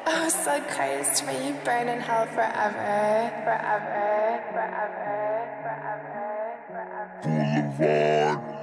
Oh, so close to where you burn in hell forever, forever, forever, forever, forever.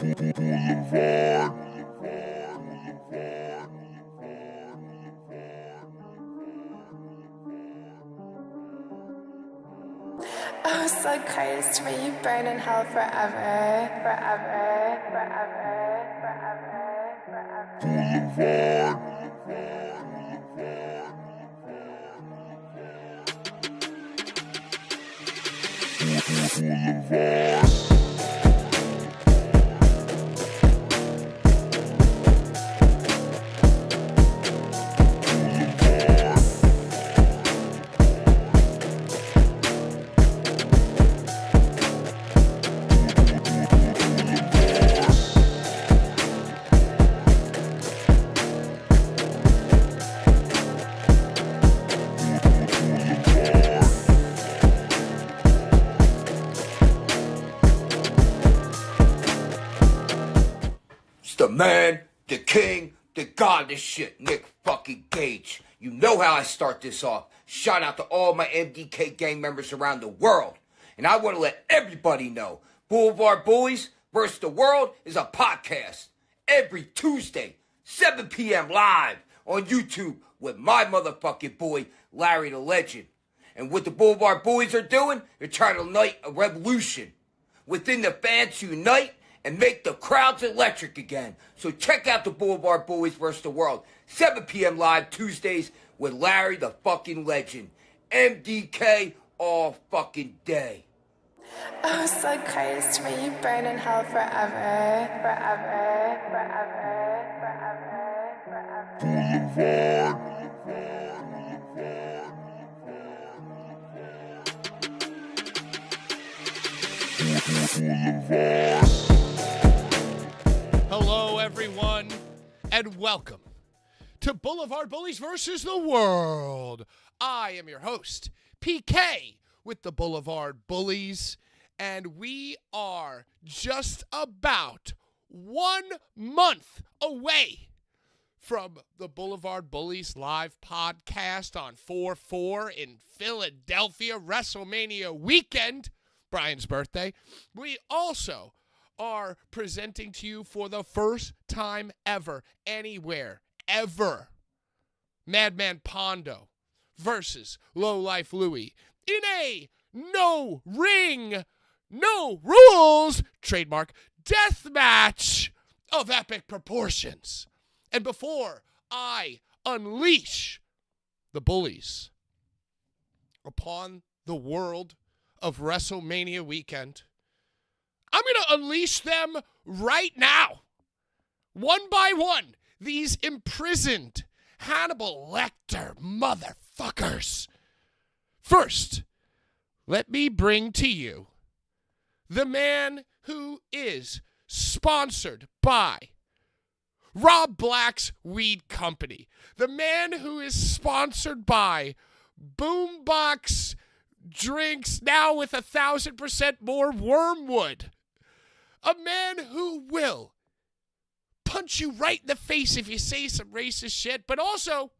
Boulevard. Oh, so close to where you burn in hell forever, forever, forever, forever, forever. Boulevard. the man, the king, the god of this shit, Nick fucking Gage. You know how I start this off. Shout out to all my MDK gang members around the world. And I want to let everybody know, Blvd Bullies versus the World is a podcast every Tuesday, 7 p.m. live on YouTube with my motherfucking boy, Larry the Legend. And what the Blvd Bullies are doing, they're trying to ignite a revolution within the fans to unite and make the crowds electric again. So check out the Blvd Bullies vs. the World, 7 p.m. live Tuesdays with Larry the fucking Legend. MDK all fucking day. Oh, so Christ, may you burn in hell forever, forever, forever, forever, forever. Hello, everyone, and welcome to Blvd Bullies versus the World. I am your host, PK, with the Blvd Bullies, and we are just about 1 month away from the Blvd Bullies live podcast on 4/4 in Philadelphia, WrestleMania weekend, Brian's birthday. We also are presenting to you for the first time ever, anywhere, ever, Madman Pondo versus Lowlife Louie in a no ring, no rules, trademark, death match of epic proportions. And before I unleash the bullies upon the world of WrestleMania weekend, I'm going to unleash them right now. One by one, these imprisoned Hannibal Lecter motherfuckers. First, let me bring to you the man who is sponsored by Rob Black's Weed Company. The man who is sponsored by Boombox Drinks, now with 1,000% more wormwood. A man who will punch you right in the face if you say some racist shit, but also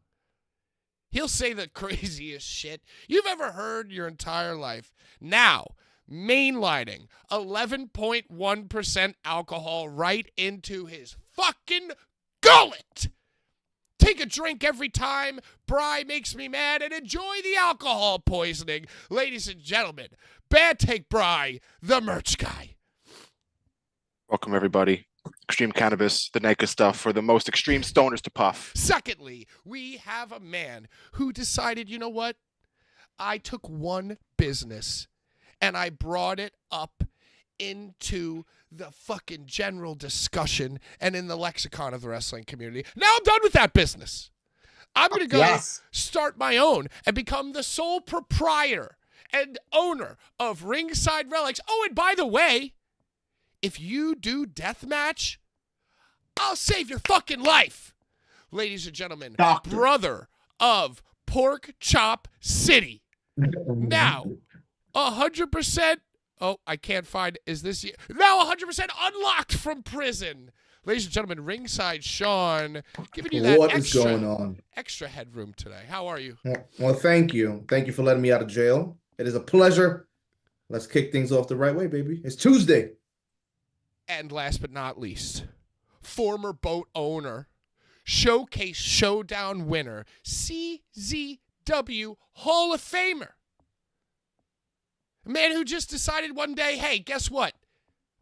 he'll say the craziest shit you've ever heard in your entire life. Now, mainlining 11.1% alcohol right into his fucking gullet. Take a drink every time Bri makes me mad and enjoy the alcohol poisoning. Ladies and gentlemen, Bad Take Bri, the merch guy. Welcome, everybody. Extreme cannabis, the NECA stuff for the most extreme stoners to puff. Secondly, we have a man who decided, you know what? I took one business and I brought it up into the fucking general discussion and in the lexicon of the wrestling community. Now I'm done with that business. I'm going to go start my own and become the sole proprietor and owner of Ringside Relics. Oh, and by the way, if you do deathmatch, I'll save your fucking life. Ladies and gentlemen, brother of Pork Chop City. Now, 100%. Oh, I can't find. Is this now 100% unlocked from prison? Ladies and gentlemen, Ringside Sean, giving you that what is going on? Extra headroom today. How are you? Well, thank you. Thank you for letting me out of jail. It is a pleasure. Let's kick things off the right way, baby. It's Tuesday. And last but not least, former boat owner, Showcase Showdown winner, CZW Hall of Famer. A man who just decided one day, hey, guess what?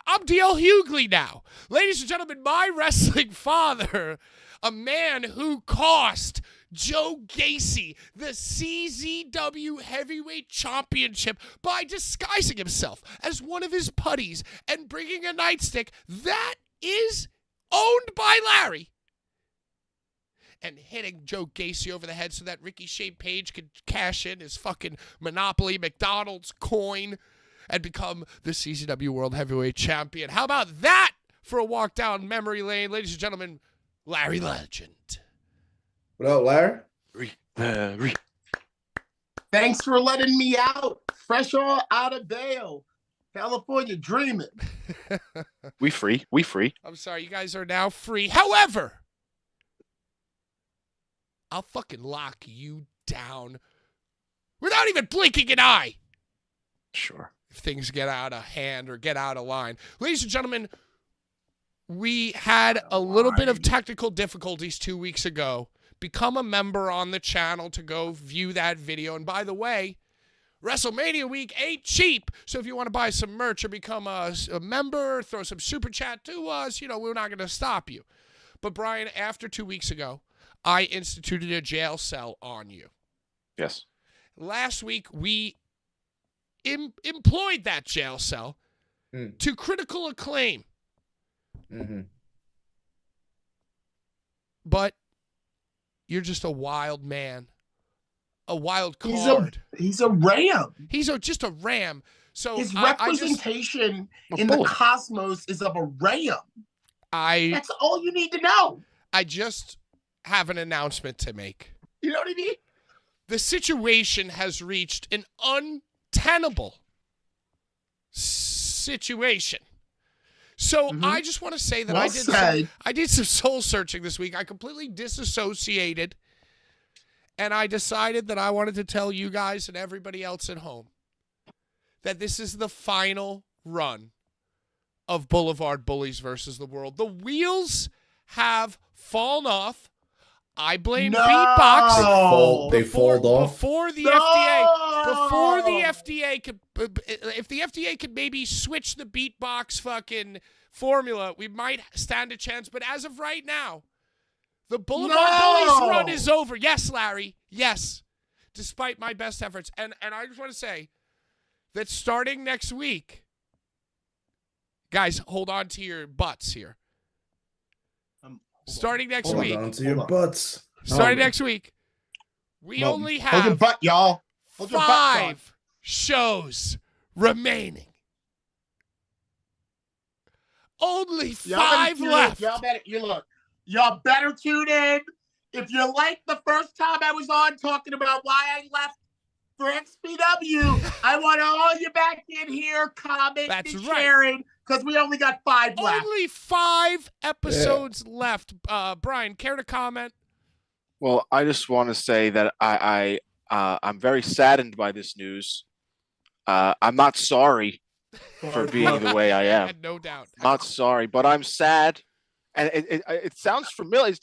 I'm DL Hughley now. Ladies and gentlemen, my wrestling father, a man who cost Joe Gacy the CZW Heavyweight Championship by disguising himself as one of his putties and bringing a nightstick that is owned by Larry, and hitting Joe Gacy over the head so that Ricky Shane Page could cash in his fucking Monopoly McDonald's coin and become the CZW World Heavyweight Champion. How about that for a walk down memory lane? Ladies and gentlemen, Larry Legend. What up, Larry? Thanks for letting me out. Fresh out of bail. California dreaming. We free. We free. I'm sorry, you guys are now free. However, I'll fucking lock you down without even blinking an eye. Sure. If things get out of hand or get out of line. Ladies and gentlemen, we had a little bit of technical difficulties 2 weeks ago. Become a member on the channel to go view that video. And by the way, WrestleMania week ain't cheap. So if you want to buy some merch or become a member, throw some super chat to us, we're not going to stop you. But Brian, after 2 weeks ago, I instituted a jail cell on you. Yes. Last week, we employed that jail cell to critical acclaim. Mm-hmm. But you're just a wild man. A wild card. He's a ram. He's just a ram. So his representation in the cosmos is of a ram. That's all you need to know. I just have an announcement to make. You know what I mean? The situation has reached an untenable situation. So I just want to say that I did some soul searching this week. I completely disassociated. And I decided that I wanted to tell you guys and everybody else at home that this is the final run of Blvd Bullies versus the World. The wheels have fallen off. I blame Beatbox. They fall off before the FDA. Before the FDA could, if the FDA could maybe switch the Beatbox fucking formula, we might stand a chance. But as of right now, the Blvd Bullies run is over. Yes, Larry. Yes. Despite my best efforts. And I just want to say that starting next week, guys, hold on to your butts here. Starting next week. Hold on to your butts. Starting next week, we only have hold your butt, y'all. Hold your butt, 5 shows remaining. Only 5 left. Y'all better tune in. If you like the first time I was on talking about why I left for XPW, I want all you back in here commenting and sharing because we only got 5 left. Only 5 episodes left. Brian, care to comment? Well, I just want to say that I'm very saddened by this news. I'm not sorry for being the way I am. No doubt. Not sorry, but I'm sad. And it sounds familiar.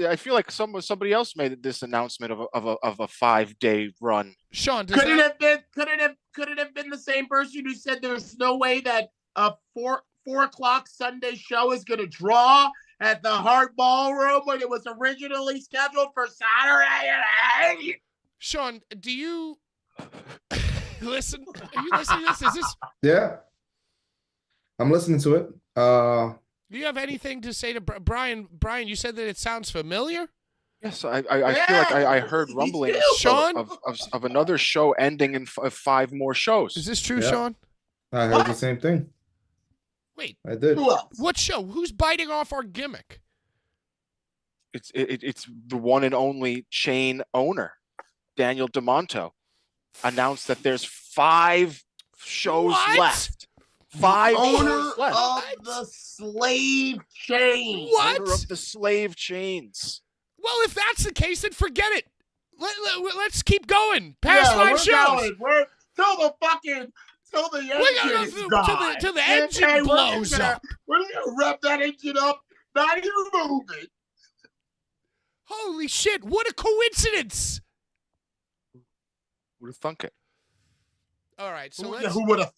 I feel like somebody else made this announcement of a 5-day run. Sean, could it have been the same person who said there's no way that a 4 o'clock Sunday show is going to draw at the Hart Ballroom when it was originally scheduled for Saturday? Sean, do you listen? Are you listening to this? Is this? Yeah, I'm listening to it. Do you have anything to say to Brian? Brian, you said that it sounds familiar. Yes, I feel like I heard rumblings Sean? of another show ending in 5 more shows. Is this true, Sean? I heard the same thing. Wait, I did. What show? Who's biting off our gimmick? It's the one and only chain owner, Daniel DeMonto, announced that there's 5 shows left. 5 owner left. of the slave chain. What? Owner of the slave chains. Well, if that's the case, then forget it. Let's keep going. Past 5 shows. We're till the engine till the engine blows up. We're gonna rev that engine up. Not even moving. Holy shit! What a coincidence. Who would have thunk it? All right, so who would have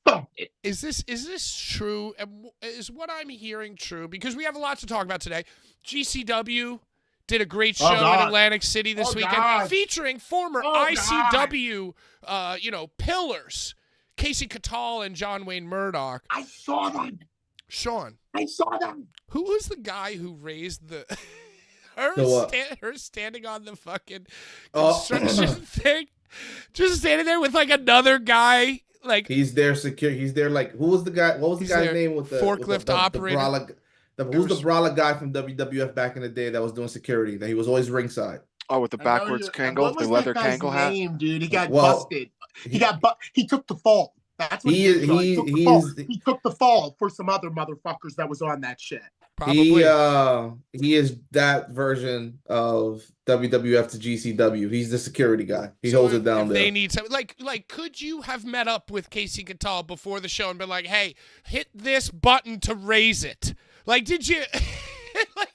thunk it? Is this true? Is what I'm hearing true? Because we have a lot to talk about today. GCW did a great show in Atlantic City this weekend, featuring former ICW, pillars, Casey Catal and John Wayne Murdoch. I saw them. Sean, I saw them. Who was the guy who raised the her standing on the fucking construction thing, just standing there with like another guy? Like he's there secure. He's there. Like who was the guy? What was the guy's name with the forklift operator? Who's the brawler guy from WWF back in the day that was doing security? That he was always ringside. Oh, with the backwards Kangol, the leather Kangol hat. Dude, he got busted. He took the fall. That's what He he is did, Sean. He he took the he fall. is He took the fall for some other motherfuckers that was on that shit. Probably. he is that version of WWF to GCW. He's the security guy. He So holds if, it down if there. they need some, like, could you have met up with Casey Catal before the show and been like, "Hey, hit this button to raise it"? Like, did you? like,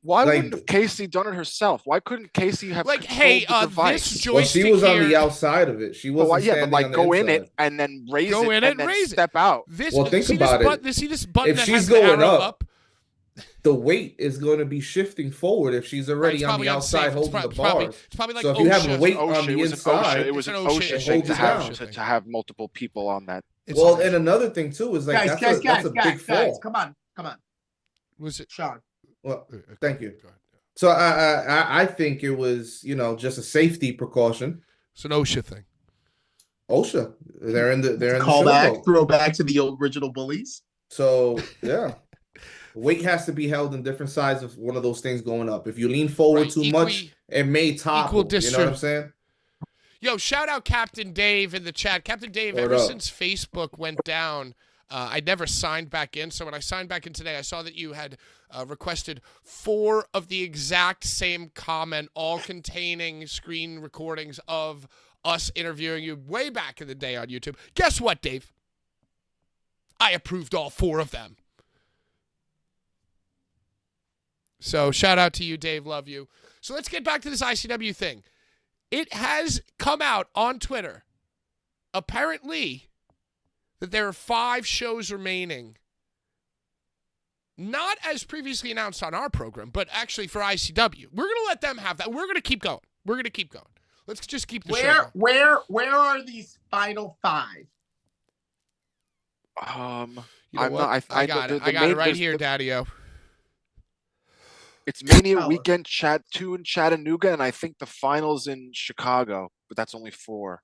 Why Like- wouldn't have Casey done it herself? Why couldn't Casey have like, controlled hey, the device? this Well, she joystick was on the here- outside of it. She But wasn't yeah, but standing like on the go in inside. it and then raise Go it in and then raise step out. This, Well, think see about this it. button, see this button If that she's has the going arrow up, the weight is going to be shifting forward if she's already it's on probably the outside unsafe. It's holding the probably- bars. it's probably like so if you have OSHA. weight OSHA, on the it was an inside, OSHA. It was It's an an OSHA. OSHA It thing holds to it have down. to have multiple people on that. It's well, OSHA. and another thing too is like Guys, that's a big fall. come on, Was it? Sean. Well, thank you. Go ahead. So I think it was just a safety precaution. It's an OSHA thing. OSHA, they're in the Callback, showboat. throwback to the original Bullies. So yeah, weight has to be held in different sides of one of those things going up. If you lean forward Right, too much, it may topple. You know what I'm saying? Yo, shout out Captain Dave in the chat. Captain Dave, Word ever up. since Facebook went down, I never signed back in. So when I signed back in today, I saw that you had requested 4 of the exact same comment, all containing screen recordings of us interviewing you way back in the day on YouTube. Guess what, Dave? I approved all 4 of them. So shout out to you, Dave. Love you. So let's get back to this ICW thing. It has come out on Twitter, apparently, that there are 5 shows remaining. Not as previously announced on our program, but actually for ICW. We're going to let them have that. We're going to keep going. Let's just keep the show going. Where are these final 5? You know I'm what? not. I got it. I got it right here, Daddy-O. It's Mania Tell us. Weekend 2 in Chattanooga, and I think the finals in Chicago, but that's only 4.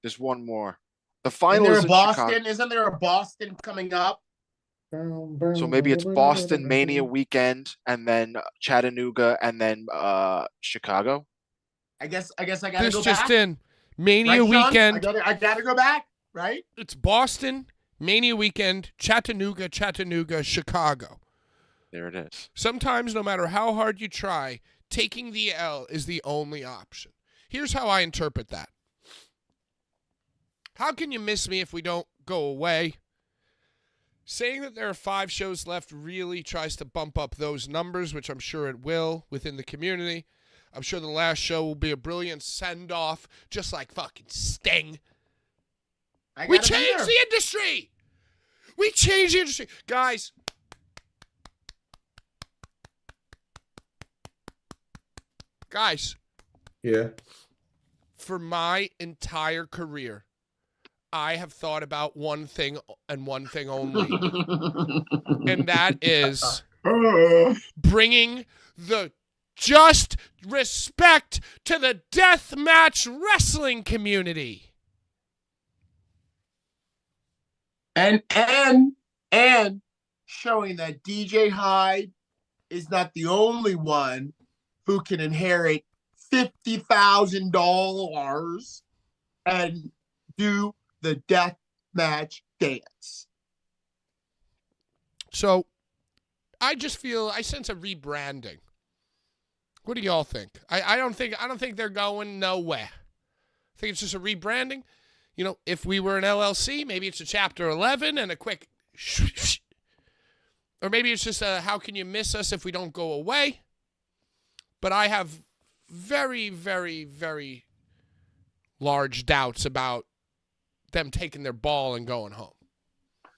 There's one more. The Isn't final there is a in Boston? Chicago. Isn't there a Boston coming up? So maybe it's Boston Mania Weekend, and then Chattanooga, and then Chicago. I guess I gotta This go just back. in. Mania Right, Sean? Weekend. I gotta go back, right? It's Boston, Mania Weekend, Chattanooga, Chicago. There it is. Sometimes, no matter how hard you try, taking the L is the only option. Here's how I interpret that. How can you miss me if we don't go away? Saying that there are 5 shows left really tries to bump up those numbers, which I'm sure it will within the community. I'm sure the last show will be a brilliant send-off, just like fucking Sting. We changed the industry! We changed the industry. Guys, Yeah. for my entire career, I have thought about one thing and one thing only, and that is bringing the just respect to the deathmatch wrestling community. And showing that DJ Hyde is not the only one who can inherit $50,000 and do the death match dance. So I just feel I sense a rebranding. What do y'all think? I don't think they're going nowhere. I think it's just a rebranding. You know, if we were an LLC, maybe it's a Chapter 11 and a quick or maybe it's just a how can you miss us if we don't go away? But I have very, very, very large doubts about them taking their ball and going home.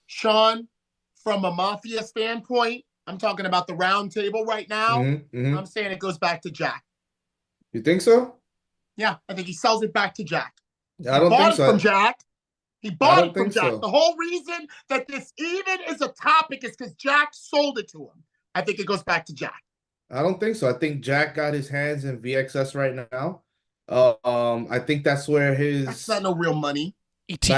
Sean, from a Mafia standpoint, I'm talking about the round table right now. I'm saying it goes back to Jack. You think so? Yeah, I think he sells it back to Jack. I don't Bought think it so. from Jack. He bought don't it from think Jack. so. The whole reason that this even is a topic is because Jack sold it to him. I think it goes back to Jack. I don't think so. I think Jack got his hands in VXS right now. I think that's where That's not no real money. but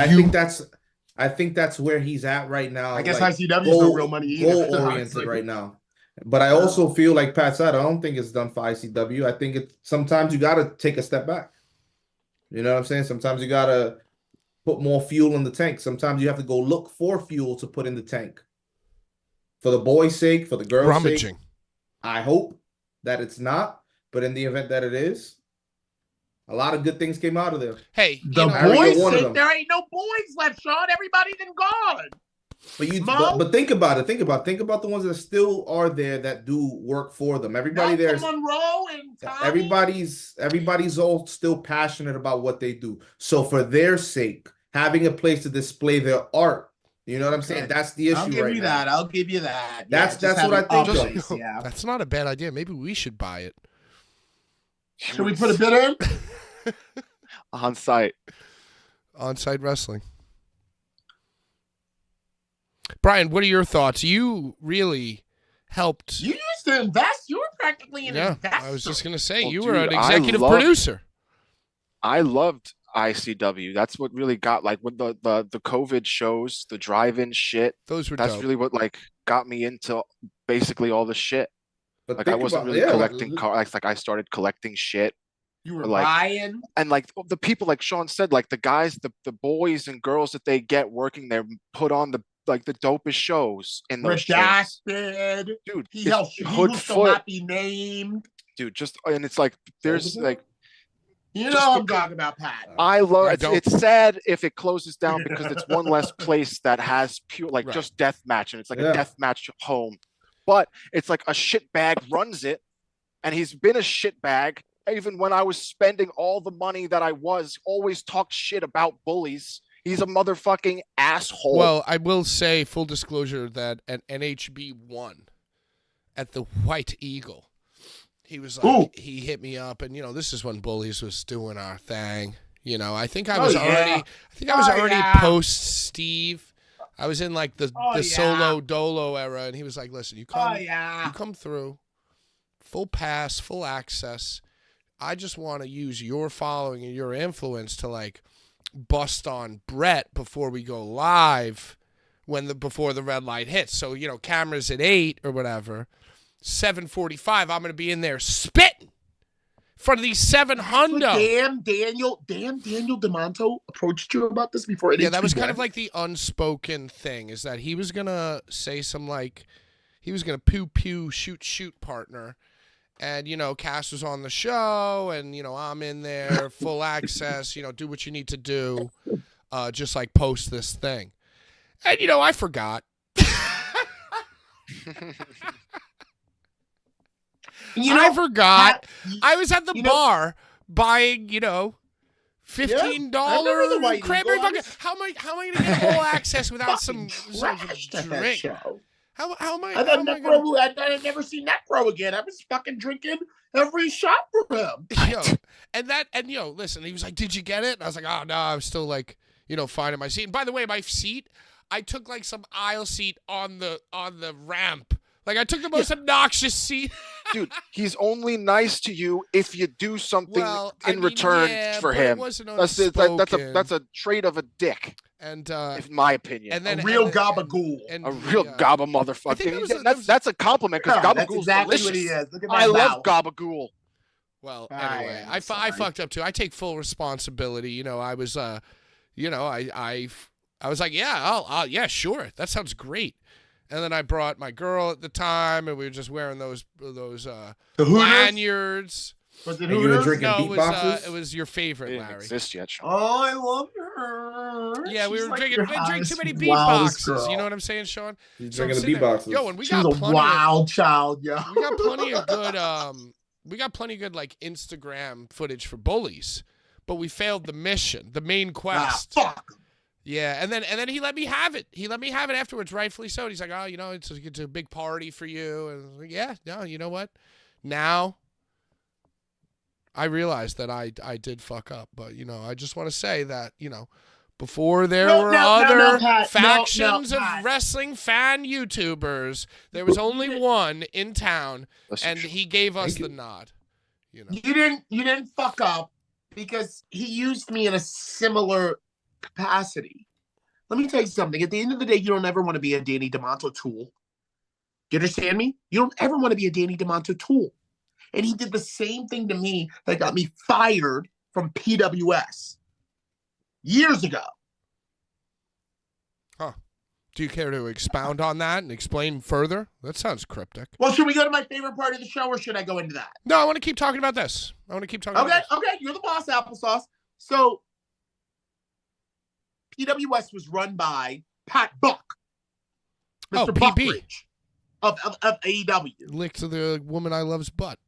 I think that's where he's at right now. I guess like, ICW is no real money either. goal oriented right now. But I also feel like Pat said, I don't think it's done for ICW. I think sometimes you gotta take a step back. You know what I'm saying? Sometimes you gotta put more fuel in the tank. Sometimes you have to go look for fuel to put in the tank. For the boys' sake, for the girls' Rummaging. sake, I hope that it's not. But in the event that it is, a lot of good things came out of there. Hey, The Harry, you're one of boys, them. there ain't no boys left, Sean. Everybody done gone. But think about it. Think about the ones that still are there that do work for them. Everybody there's Monroe and Tommy. everybody's all still passionate about what they do. So for their sake, having a place to display their art, you know what I'm saying? That's the issue I'll give right you now. that. I'll give you that. That's what I think of. Yeah. That's not a bad idea. Maybe we should buy it. Should we put a bid in? On site. On-site wrestling. Brian, what are your thoughts? You really helped. You used to invest. You were practically an investor. I was just going to say, Well, you dude, were an I executive love- producer. I loved ICW. That's what really got like when the COVID shows, the drive-in shit. Those were That's dope. really what like got me into basically all the shit. But Like I think wasn't about- really yeah, collecting cars. Like I started collecting shit. You were like- buying. And like the people, like Sean said, like the guys, the boys and girls that they get working there put on the dopest shows in those chains. Redacted. Dude, He it's helped. He Hood who shall Foot, not be named. dude. Just and it's like there's Hood like You know Just I'm because- talking about, Pat. I love I it's, don't- it's sad if it closes down because it's one less place that has pure like Right. just death match and it's like Yeah. a death match home. But it's like a shitbag runs it, and he's been a shitbag even when I was spending all the money that I was always talked shit about bullies. He's a motherfucking asshole. Well, I will say, full disclosure, that at NHB 1 at the White Eagle, he was like, Ooh. he hit me up, and this is when Bullies was doing our thing. I think I Oh, was yeah. already Yeah. post Steve. I was in like the Oh, yeah. solo dolo era, and he was like, "Listen, you come, Oh yeah. you come through, full pass, full access. I just want to use your following and your influence to like bust on Brett before we go live before the red light hits. So, cameras at 8 or whatever. 7:45, I'm going to be in there spitting in front of these 700. Damn Daniel DeMonto approached you about this before. Yeah, that was kind of like the unspoken thing, is that he was going to say he was going to pew shoot partner. And, Cass was on the show, and, I'm in there, full access, do what you need to do, just like post this thing. And, I forgot. I forgot. I was at the bar buying, $15 the White cranberry Eagle. vodka. How am I going to get full access without some trashed at that drink? show. How am I? I thought I'd never see Necro again. I was fucking drinking every shot for him. Listen, he was like, "Did you get it?" And I was like, "Oh no, I was still like, finding my seat." And by the way, my seat, I took like some aisle seat on the ramp. Like I took the most obnoxious seat. Dude, he's only nice to you if you do something in return for but it him. wasn't That's unspoken. that's a trait of a dick, And in my opinion. and then A real and- gabagool. and A real the, gabba I think motherfucker. that was- That's a compliment because Yeah, that's gabagool's exactly delicious. what he is. Look at that I love mouth. gabagool. Well, Ah, anyway, yeah, I sorry. fucked up too. I take full responsibility. I was, I was like, yeah, yeah, sure, that sounds great. And then I brought my girl at the time, and we were just wearing those The Hooters? lanyards. Was it And you were Hooters? drinking No, beatboxes? it was your It favorite, didn't Larry. exist yet, Sean. Oh, I love her. Yeah, we She's were like drinking. your We drank too many hottest, wildest beatboxes. girl. You know what I'm saying, Sean? You're So I'm drinking the sitting there- beatboxes. Yo, and we She got was a plenty. wild child, yo. We got plenty of good. We got plenty of good like Instagram footage for Bullies, but we failed the mission, the main quest. fuck. Yeah, and then he let me have it. He let me have it afterwards, rightfully so. And he's like, "Oh, it's a big party for you." And I was like, yeah, no, you know what? Now I realized that I did fuck up, but I just want to say that before there were other Pat. factions Pat. of wrestling fan YouTubers, there was only one in town, Listen, and he gave us Thank the you. nod. You didn't fuck up because he used me in a similar capacity. Let me tell you something. At the end of the day, you don't ever want to be a Danny DeMonto tool. You understand me? You don't ever want to be a Danny DeMonto tool. And he did the same thing to me that got me fired from PWS years ago. Do you care to expound on that and explain further? That sounds cryptic. Well, should we go to my favorite part of the show, or should I go into that? No, I want to keep talking about this. About this. Okay, you're the boss, Applesauce. So, PWS was run by Pat Buck, Mr. PB. Buckridge of AEW. Licked the woman I love's butt.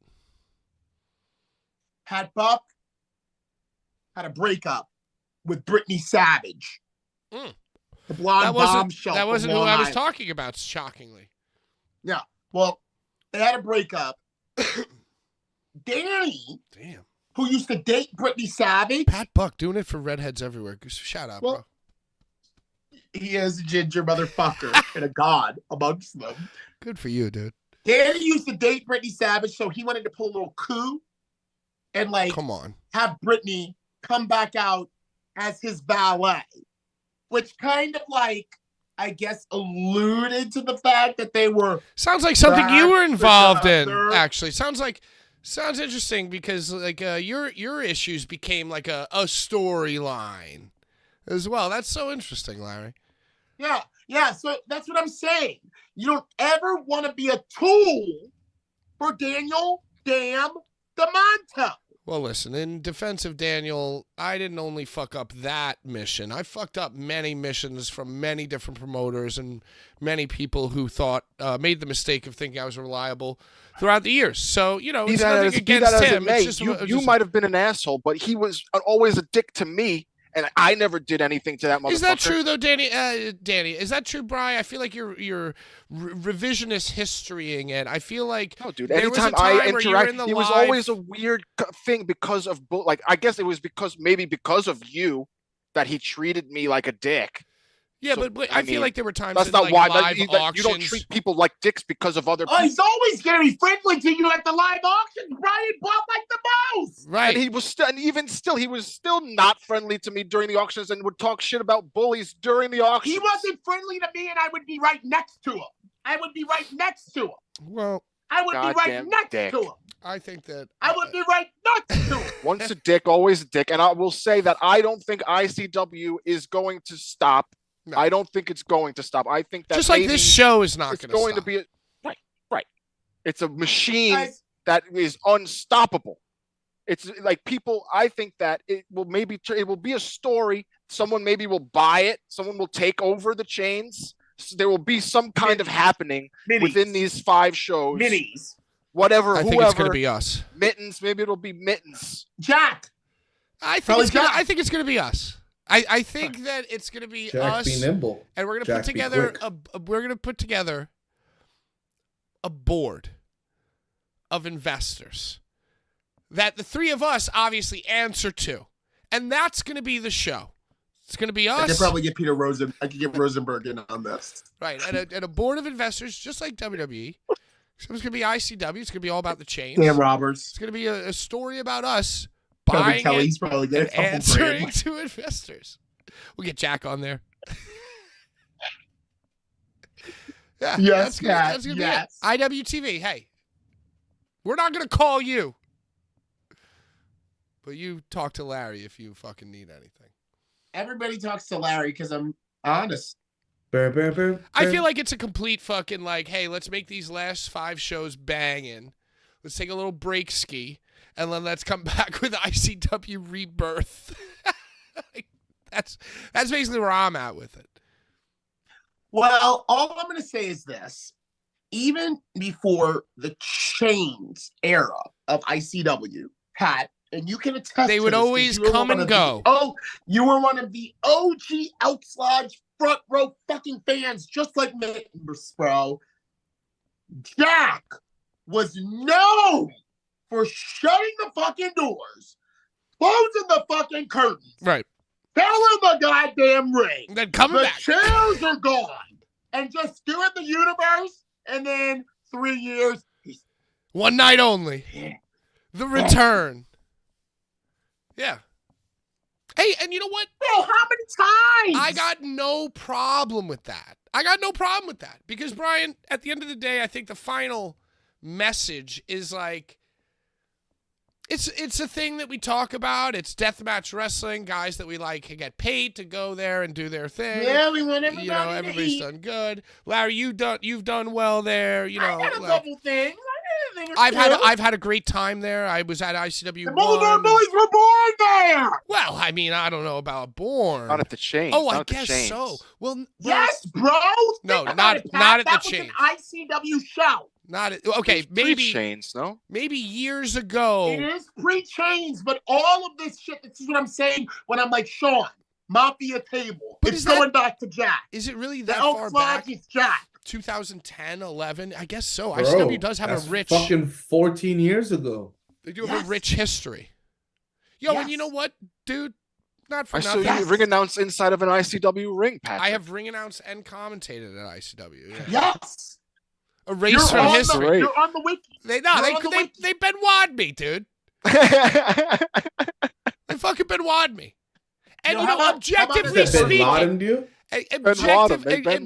Pat Buck had a breakup with Brittany Savage. The blonde bombshell. That wasn't from who Long I was Island. talking about, shockingly. Yeah. Well, they had a breakup. Danny, Damn. who used to date Brittany Savage. Pat Buck doing it for redheads everywhere. Shout out, bro. He is a ginger motherfucker and a god amongst them. Good for you, dude. Danny used to date Brittany Savage, so he wanted to pull a little coup and Come on. have Brittany come back out as his valet, which kind of I guess alluded to the fact that they were. Sounds like something you were involved in. together. Actually, sounds interesting because your issues became like a storyline as well. That's so interesting, Larry. Yeah. So that's what I'm saying. You don't ever want to be a tool for Daniel Damn DeMonto. Well, listen, in defense of Daniel, I didn't only fuck up that mission. I fucked up many missions from many different promoters and many people who made the mistake of thinking I was reliable throughout the years. So, it's nothing against him. It's just, you might have been an asshole, but he was always a dick to me, and I never did anything to that motherfucker. Is that true, though, Danny? Danny, is that true, Bri? I feel like you're revisionist historying it. I feel like no, dude. there was a Anytime time I where you were interact, in the it was live- always a weird thing because of I guess it was because of you that he treated me like a dick. Yeah, So, but I feel like there were times That's in not why. live You auctions. don't treat people like dicks because of other people. Oh, he's always going to be friendly to you at the live auctions. Brian bought like the most. Right. And he was still, and even still, he was still not friendly to me during the auctions and would talk shit about bullies during the auctions. He wasn't friendly to me, and I would be right next to him. I would be right next to him. Well, I would be right Goddamn next dick. to him. I think that I would be right next to him. Once a dick, always a dick. And I will say that I don't think ICW is going to stop. No. I don't think it's going to stop. I think that just like maybe this show is not it's going going to to be right. It's a machine Guys, that is unstoppable. It's like people. I think that it will be a story. Someone maybe will buy it. Someone will take over the chains. So there will be some kind of happening Minis. within these 5 shows. Minis. Whatever. I think whoever. it's going to be us. Mittens. Maybe it'll be Mittens. Jack. I think Probably it's gonna. Jack. I think it's going to be us. I think that it's going to be Jack us, be nimble. and we're going to put Jack be together quick. we're going to put together a board of investors that the 3 of us obviously answer to, and that's going to be the show. It's going to be I us, could probably get Peter Rosen. I could get Rosenberg in on this. right? And a board of investors, just like WWE. So it's going to be ICW. It's going to be all about the chains. Sam Roberts. It's going to be a story about us Kevin buying Kelly's it probably get a and couple answering grand. to investors. We'll get Jack on there. Yeah, Yes, that's gonna yes. be it. IWTV, hey, we're not going to call you, but you talk to Larry if you fucking need anything. Everybody talks to Larry because I'm honest. I feel like it's a complete fucking hey, let's make these last 5 shows banging. Let's take a little break ski, and then let's come back with ICW Rebirth. That's basically where I'm at with it. Well, all I'm going to say is this. Even before the chains era of ICW, Pat, and you can attest They to would this 'cause always you were come one and of the- go. Oh, you were one of the OG Outslodge front row fucking fans, just like Mittens, bro. Jack was known for shutting the fucking doors, closing the fucking curtains, Right. telling the goddamn ring. And then coming The back. chairs are gone. And just doing the universe, and then 3 years, he's One night only. The return. Yeah. Hey, and you know what? bro, how many times? I got no problem with that. Because, Brian, at the end of the day, I think the final message is It's a thing that we talk about. It's deathmatch wrestling. Guys that we like can get paid to go there and do their thing. Yeah, we want everybody to everybody's eat. done good. Larry, you've done well there. You know, I got a couple things. I got a thing or I've two. had a great time there. I was at ICW. The Blvd Bullies were born there. Well, I mean, I don't know about born. Not at the chain. Oh, not I at the guess chains. so. Well, Yes, bro. No, Think not- about it, Pat. not at the that was chain. an ICW show. not okay. There's Maybe chains, no? maybe years ago. It is pre-chains, but all of this shit. This is what I'm saying when I'm like Sean, Mafia Table. But It's is that- going back to Jack. Is it really The that Elk far Flag back? is Jack. 2010, 11? I guess so. Bro, ICW does have that's a rich. fucking 14 years ago. They do have Yes. a rich history. Yo, and you know Yes. what, dude? Not for I saw nothing. you ring announce inside of an ICW ring, Patrick. I have ring announced and commentated at ICW. Yeah. Yes. A race You're from on history. Great. You're on the wiki. They You're on the wiki. they Benoit me, dude. They fucking Benoit me. And Yo, you how know, about- objectively how about That Bin speaking, Laden you?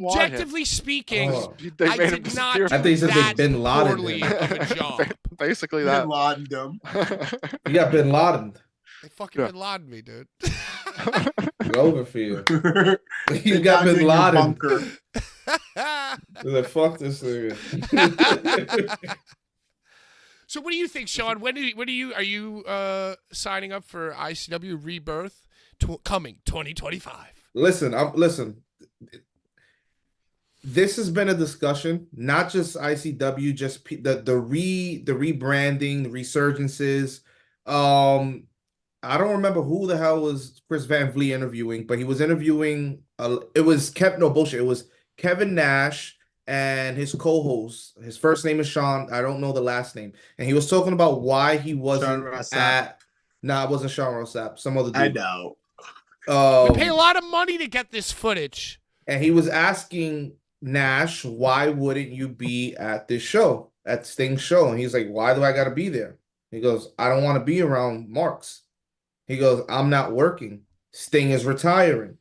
objectively speaking, Oh. They I made him did not disappear. do I think he said they that Bin Laden poorly him. of a job. Basically Bin that. Laden them. You got Bin Laden. They fucking Yeah. Bin Laden me, dude. It's over for you. You Get got down in Bin your Laden. bunker. They're like, fuck this nigga. So what do you think, Sean? When are you signing up for ICW Rebirth coming 2025? Listen. This has been a discussion, not just ICW, just the rebranding, the resurgences. I don't remember who the hell was Chris Van Vliet interviewing, but he was interviewing. It was It was Kevin Nash and his co-host. His first name is Sean. I don't know the last name, and he was talking about why he wasn't Rossap. at. Nah, it wasn't Sean Rossap. Some other dude. I know. We pay a lot of money to get this footage. And he was asking Nash, why wouldn't you be at this show, at Sting's show? And he's like, why do I got to be there? He goes, I don't want to be around Marks. He goes, I'm not working. Sting is retiring.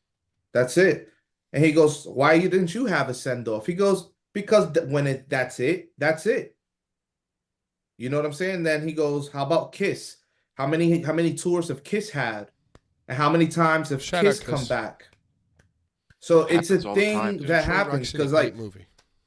That's it. And he goes, why didn't you have a send-off? He goes, because that's it, that's it. You know what I'm saying? Then he goes, how about Kiss? How many tours have Kiss had? And how many times have Shout out Kiss come Kiss. back? So it's a Happens all the time. thing that Sure, happens Roxy's a because great like movie.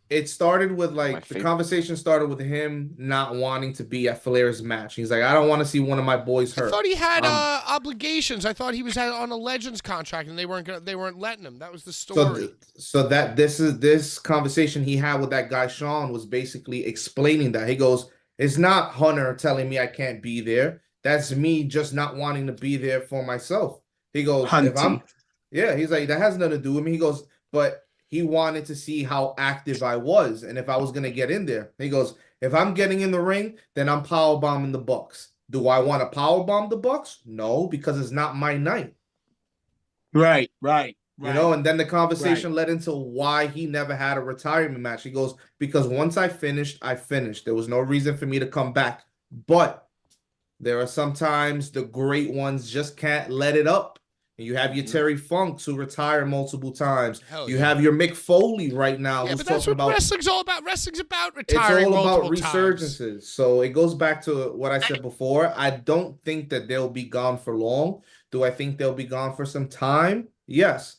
it started with My like the favorite. conversation started with him not wanting to be at Flair's match. He's like, I don't want to see one of my boys I hurt. thought he had Um, obligations. I thought he was on a Legends contract, and they weren't letting him. That was the So, story. so that this conversation he had with that guy Sean was basically explaining that. He goes, it's not Hunter telling me I can't be there. That's me just not wanting to be there for myself. He goes, he's like, that has nothing to do with me. He goes, but he wanted to see how active I was and if I was gonna get in there. He goes, if I'm getting in the ring, then I'm power bombing the Bucks. Do I want to power bomb the Bucks? No, because it's not my night. Right. You know, and then the conversation led into why he never had a retirement match. He goes, because once I finished, I finished. There was no reason for me to come back. But there are sometimes the great ones just can't let it up. And you have your Terry Funks who retire multiple times. Hell You yeah. have your Mick Foley right now Yeah, who's but that's talking what about wrestling's all about. Wrestling's about it's retiring all about multiple times. resurgences. So it goes back to what I said before. I don't think that they'll be gone for long. Do I think they'll be gone for some time? Yes.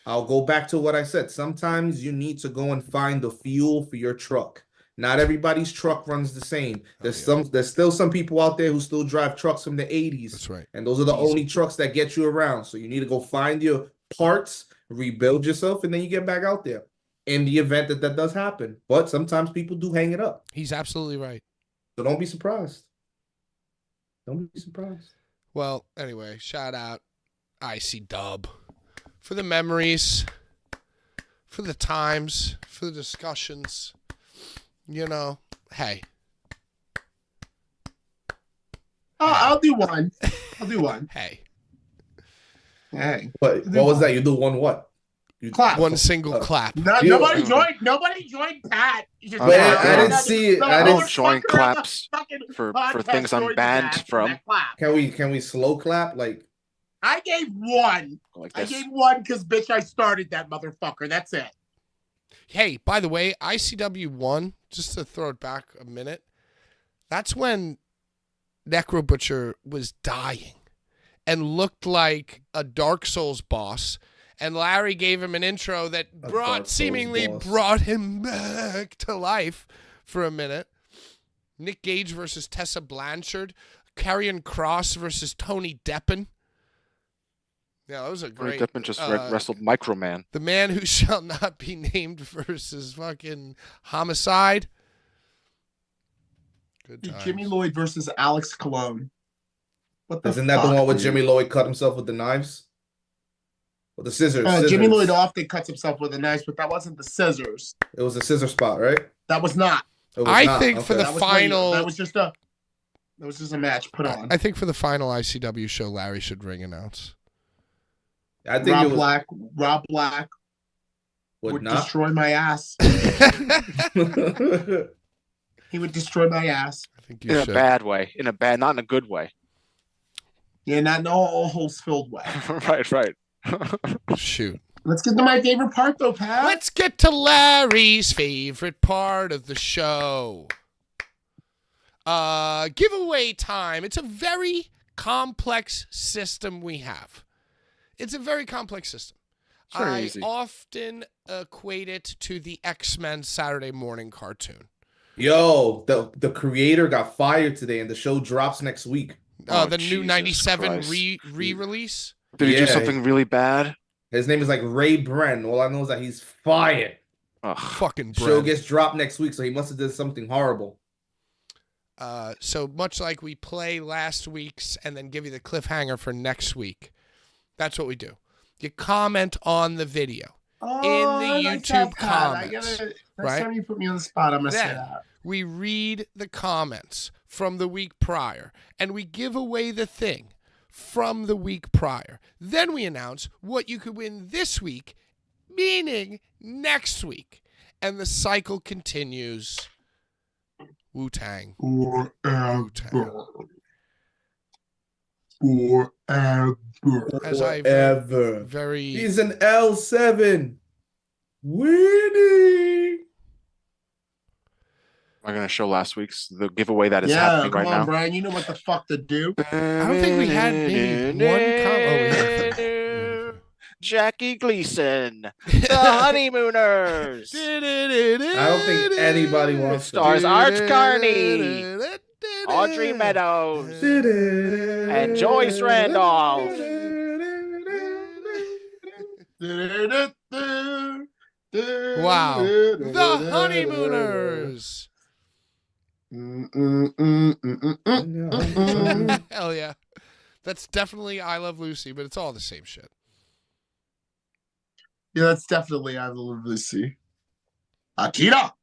I'll go back to what I said. Sometimes you need to go and find the fuel for your truck. Not everybody's truck runs the same. There's still some people out there who still drive trucks from the 80s. That's right. And those are the only trucks that get you around. So you need to go find your parts, rebuild yourself, and then you get back out there in the event that that does happen. But sometimes people do hang it up. He's absolutely right. So don't be surprised. Don't be surprised. Well, anyway, shout out IC Dub for the memories, for the times, for the discussions. You know, hey. I'll do one. Hey. Hey. But what was that? You do one what? You Clap. One single clap. Nobody joined Pat. You just- Man, I didn't see it. I didn't join fucker on the claps fucking for podcast things I'm joined banned that from. clap. Can we slow clap? Like I gave one. Like I this. gave one because bitch, I started that motherfucker. That's it. Hey, by the way, ICW 1, just to throw it back a minute, that's when Necro Butcher was dying and looked like a Dark Souls boss. And Larry gave him an intro that seemingly brought him back to life for a minute. Nick Gage versus Tessa Blanchard. Karrion Kross versus Tony Deppen. Yeah, that was a great... Tony Deppen just wrestled Microman. The man who shall not be named versus fucking Homicide. Good times. Jimmy Lloyd versus Alex Colon. What the Isn't that the one where Jimmy Lloyd cut himself with the knives? With the scissors. Jimmy Lloyd often cuts himself with the knives, but that wasn't the scissors. It was a scissor spot, right? That was not. I think for the final... That was just a match put on. I think for the final ICW show, Larry should ring announce. I think Rob Black would destroy my ass. He would destroy my ass. I think in a bad way. Not in a good way. Yeah, not in a holes-filled way. Right. Shoot. Let's get to my favorite part, though, Pat. Let's get to Larry's favorite part of the show. Giveaway time. It's a very complex system we have. It's a very complex system. I often equate it to the X-Men Saturday morning cartoon. Yo, the creator got fired today, and the show drops next week. The new 97 re-release? Did he do something really bad? His name is like Ray Bren. All I know is that he's fired. Fucking Bren. Show gets dropped next week, so he must have did something horrible. So much like we play last week's and then give you the cliffhanger for next week. That's what we do. You comment on the video in the YouTube comments. Next time you put me on the spot, I'm going to say that. We read the comments from the week prior, and we give away the thing from the week prior. Then we announce what you could win this week, meaning next week. And the cycle continues. Wu-Tang. Forever. As I very... He's an L7. Winning. Am I going to show last week's the giveaway that is happening right now? Come on, Brian. You know what the fuck to do. I don't think we had maybe one Jackie Gleason, The Honeymooners. I don't think anybody wants stars Arch Carney, Audrey Meadows, and Joyce Randolph. Wow. The Honeymooners. Hell yeah. That's definitely I Love Lucy, but it's all the same shit. Yeah, that's definitely I Love Lucy. Akira!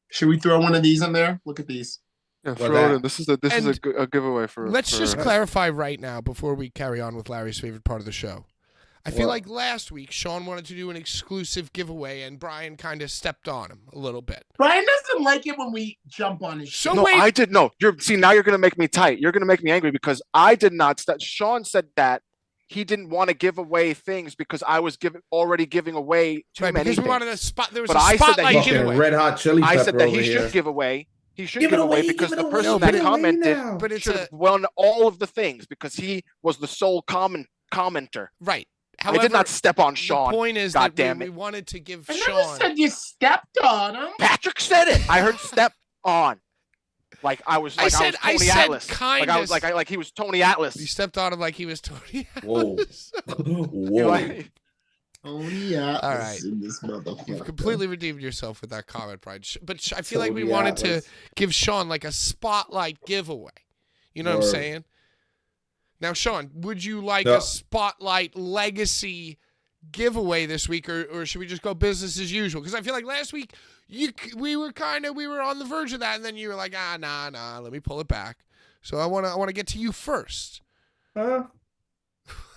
Should we throw one of these in there? Look at these. Yeah, throw it in. This is a giveaway for. Let's just clarify right now before we carry on with Larry's favorite part of the show. I feel like last week Sean wanted to do an exclusive giveaway, and Brian kind of stepped on him a little bit. Brian doesn't like it when we jump on his show. No, I did no. Now you're gonna make me tight. You're gonna make me angry because I did not. Sean said that he didn't want to give away things because I was already giving away too many because things. We wanted a spot. There was but a spotlight giveaway. Red Hot Chili Pepper. I said that he should give away. He should give away because the person that commented should have won all of the things because he was the sole commenter. Right. However, I did not step on Sean. The point is that we wanted to give Sean. I never said you stepped on him. Patrick said it. I heard step on. Like I was Tony Atlas. Kind of. Like he was Tony Atlas. You stepped on him like he was Tony Atlas. Whoa. Tony Atlas. All right. In this motherfucker. You've completely redeemed yourself with that comment, Brian. But I feel like we wanted to give Sean like a spotlight giveaway. You know what I'm saying? Now, Sean, would you like a spotlight legacy giveaway this week, or should we just go business as usual? Because I feel like last week we were on the verge of that, and then you were like, nah, let me pull it back. So I want to get to you first. I'll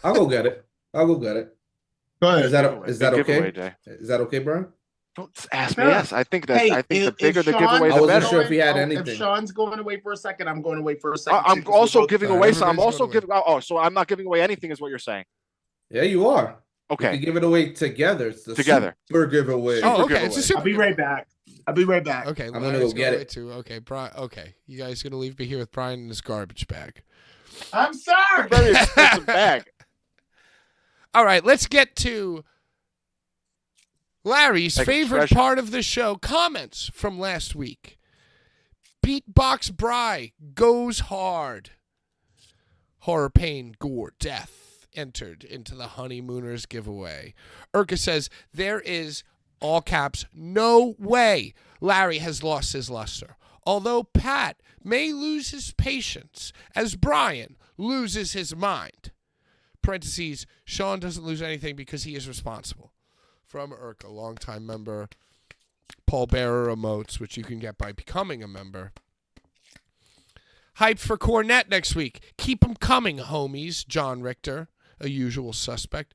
go get it. Go ahead. Is that okay? Is that okay, Brian? Don't ask me. Yes, I think that. I think the bigger the giveaway, the better. I wasn't sure if he had anything. If Sean's going away for a second, I'm going away for a second. I'm also giving away. So I'm also giving. Oh, so I'm not giving away anything, is what you're saying? Yeah, you are. Okay. We can give it away together. It's the together. Super giveaway. Oh, okay. It's a super. I'll be right back. I'll be right back. Okay, I'm gonna Larry's go get away it. too. Okay, Brian. Okay, you guys gonna leave me here with Brian in his garbage bag. I'm sorry. Very expensive bag. All right, let's get to Larry's Like a favorite treasure. part of the show. Comments from last week. Beatbox Bry goes hard. Horror, pain, gore, death entered into the Honeymooners giveaway. Urka says, there is, all caps, no way Larry has lost his luster. Although Pat may lose his patience as Brian loses his mind. Parentheses, Sean doesn't lose anything because he is responsible. From Urka, longtime member. Paul Bearer emotes, which you can get by becoming a member. Hype for Cornette next week. Keep 'em coming, homies. John Richter, a usual suspect.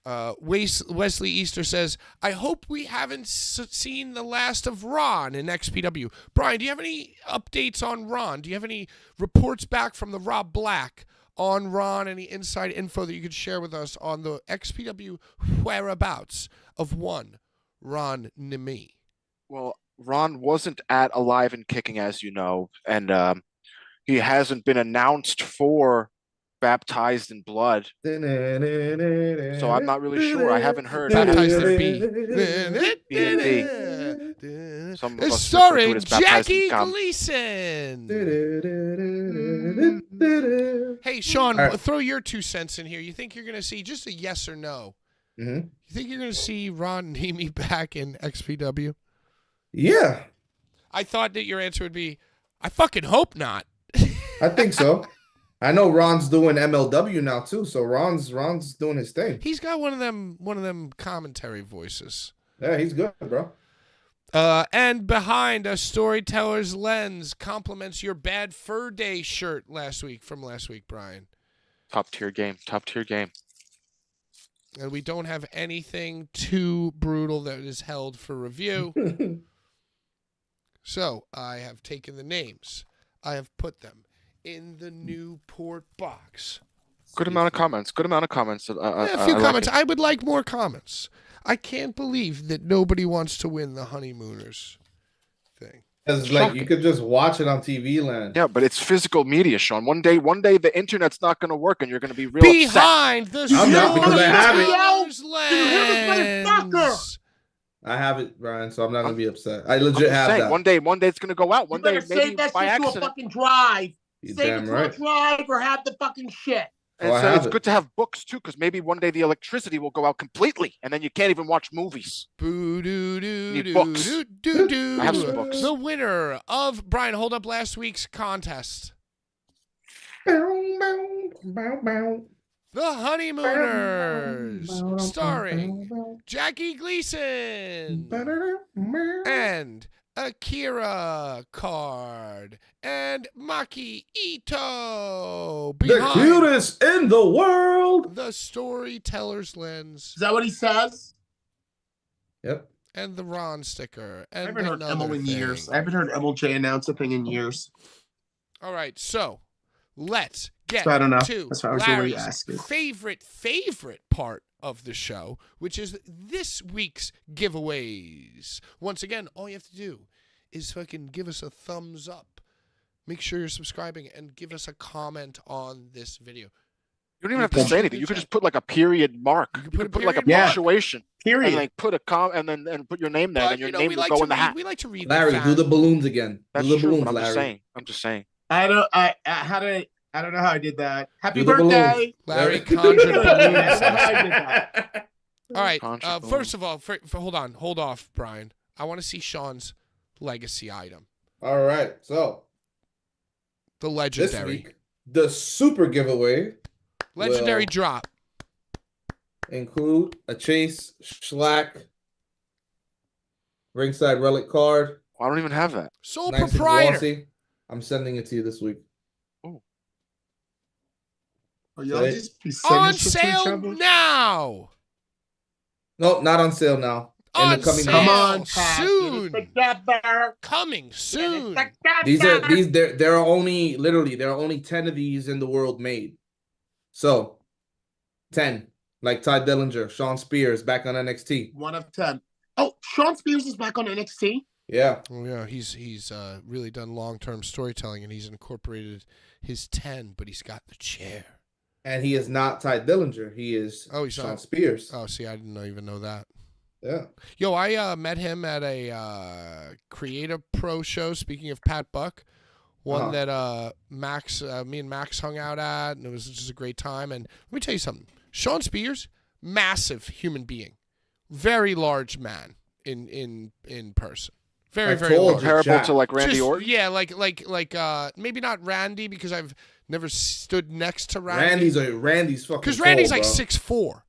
Wesley Easter says, I hope we haven't seen the last of Ron in XPW. Brian, do you have any updates on Ron? Do you have any reports back from the Rob Black on Ron? Any inside info that you could share with us on the XPW whereabouts of one Ron Nemi? Well, Ron wasn't at Alive and Kicking, as you know, and he hasn't been announced for Baptized in Blood. So I'm not really sure. I haven't heard. Baptized in B. B&B. Some of It's us refer to starring it as Baptized in Jackie Cum. Gleason. Hey, Sean, All right. throw your 2 cents in here. You think you're going to see just a yes or no? Mm-hmm. You think you're going to see Ron Nemi back in XPW? Yeah, I thought that your answer would be, I fucking hope not. I think so. I know Ron's doing MLW now too, so Ron's doing his thing. He's got one of them commentary voices. Yeah, he's good, bro. And behind a storyteller's lens compliments your Bad Fur Day shirt from last week, Brian. Top tier game. And we don't have anything too brutal that is held for review. So I have taken the names. I have put them in the Newport box. Good amount of comments. A few I like comments. it. I would like more comments. I can't believe that nobody wants to win the Honeymooners thing. Because like you could just watch it on TV land. Yeah, but it's physical media, Sean. One day the internet's not going to work, and you're going to be real upset. Behind the I'm not, because I have it. storyteller's motherfucker. lens. I have it, Brian, so I'm not gonna be upset. I I'm legit just have saying, that. one day it's going to go out. One You day, better maybe save that by shit to a accident. fucking drive. You're Save damn it to right. a drive or have the fucking shit. And Oh, I so have it's it. good to have books too, because maybe one day the electricity will go out completely, and then you can't even watch movies. Boo doo doo Need doo books. doo doo doo. I have some books. The winner of Brian, hold up last week's contest. The Honeymooners, starring Jackie Gleason and Akira Card and Maki Ito. The Behind cutest in the world. the storyteller's lens Is that what he says? Yep. and the Ron sticker. I And haven't heard another Emil in thing. years. I haven't heard MLJ announce a thing in years. All right, so let's get So I don't know. to That's why I was really Larry's asking. favorite part of the show, which is this week's giveaways. Once again, all you have to do is fucking give us a thumbs up. Make sure you're subscribing and give us a comment on this video. You don't even have to say anything. You could just put like a period mark. You could You put a could put like a period mark. punctuation, Period. and like put a and then put your name there, But, and your you know, name we will like go to in the read- hat. We like to read Larry, do the fan- balloons again. That's do the true, balloons, but I'm just Larry. saying. I'm just saying. I don't know how I did that. Happy Do the balloons. birthday. Larry conjured I don't balloons. know how I did that. All right. Conjured First of all, hold off, Brian. I want to see Sean's legacy item, All right. So the this legendary, week, the super giveaway legendary will drop. include a Chase Schlack ringside relic card. Well, I don't even have that. Sole Nice and proprietor. glossy. I'm sending it to you this week. Are y'all Say- just be sending On shit to each sale other? now. Nope, not on sale now. In On the coming sale. Come months. on, Pat. Soon. Get it together. Coming soon. Get it together. There are only there are only 10 of these in the world made. So 10. Like Ty Dillinger, Sean Spears back on NXT. 1 of 10. Oh, Sean Spears is back on NXT. Yeah. Well, yeah, he's really done long-term storytelling, and he's incorporated his 10, but he's got the chair. And he is not Ty Dillinger. He is He's Sean not. Spears. Oh, see, I didn't even know that. Yeah. Yo, I met him at a Creative Pro show. Speaking of Pat Buck, one that me and Max hung out at, and it was just a great time. And let me tell you something. Sean Spears, massive human being, very large man in person. Very, very large. Comparable to like Randy Orton? Yeah, like maybe not Randy because I've never stood next to Randy. Randy's fucking. Because Randy's like bro. 6'4".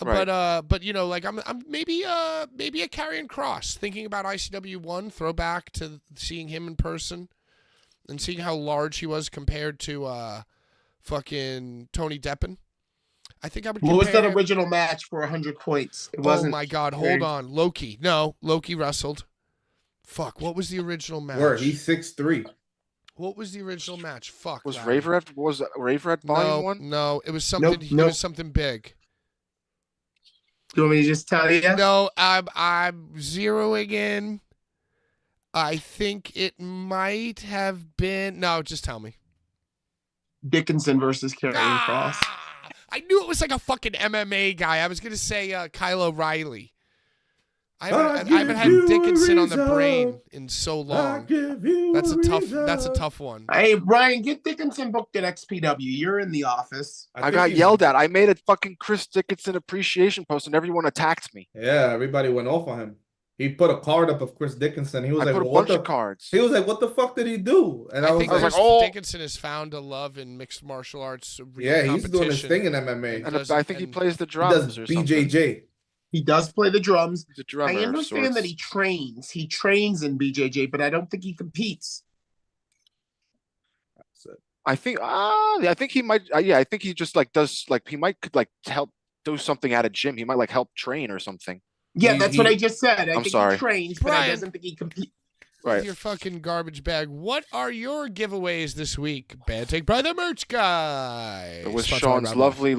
Right. But you know, like I'm maybe a Karrion Kross. Thinking about ICW 1, throwback to seeing him in person and seeing how large he was compared to fucking Tony Deppen. I think I would. What was that him. original match for 100 points? It wasn't. Oh my God! Hold on, Loki. No, Loki wrestled. Fuck. What was the original match? Where he's 6'3". What was the original match? Fuck. Was Larry. Raver Volume 1? No, it was something. It was something big. Do you want me to just tell you? No, I'm zeroing in. I think it might have been. No, just tell me. Dickinson versus Karrion Kross. I knew it was like a fucking MMA guy. I was gonna say Kyle O'Reilly. I haven't had Dickinson on the brain in so long. That's a tough one. Hey, Brian, get Dickinson booked at XPW. You're in the office. I got yelled at. I made a fucking Chris Dickinson appreciation post and everyone attacked me. Yeah, everybody went off on him. He put a card up of Chris Dickinson. He was I like, put a bunch of cards. He was like, "What the fuck did he do?" And I think was like, "Oh." Dickinson has found a love in mixed martial arts. Yeah, he's doing his thing in MMA. And I think he plays the drums or something. BJJ. He does play the drums. He's a drummer. I understand that he trains. He trains in BJJ, but I don't think he competes. I think he might. I think he just like does like he might could like help do something at a gym. He might like help train or something. Yeah, that's what I just said. I I'm think sorry. he trains, but I doesn't think he competes. Right. Your fucking garbage bag. What are your giveaways this week? Bad Take by the Merch Guy. It was Sean's lovely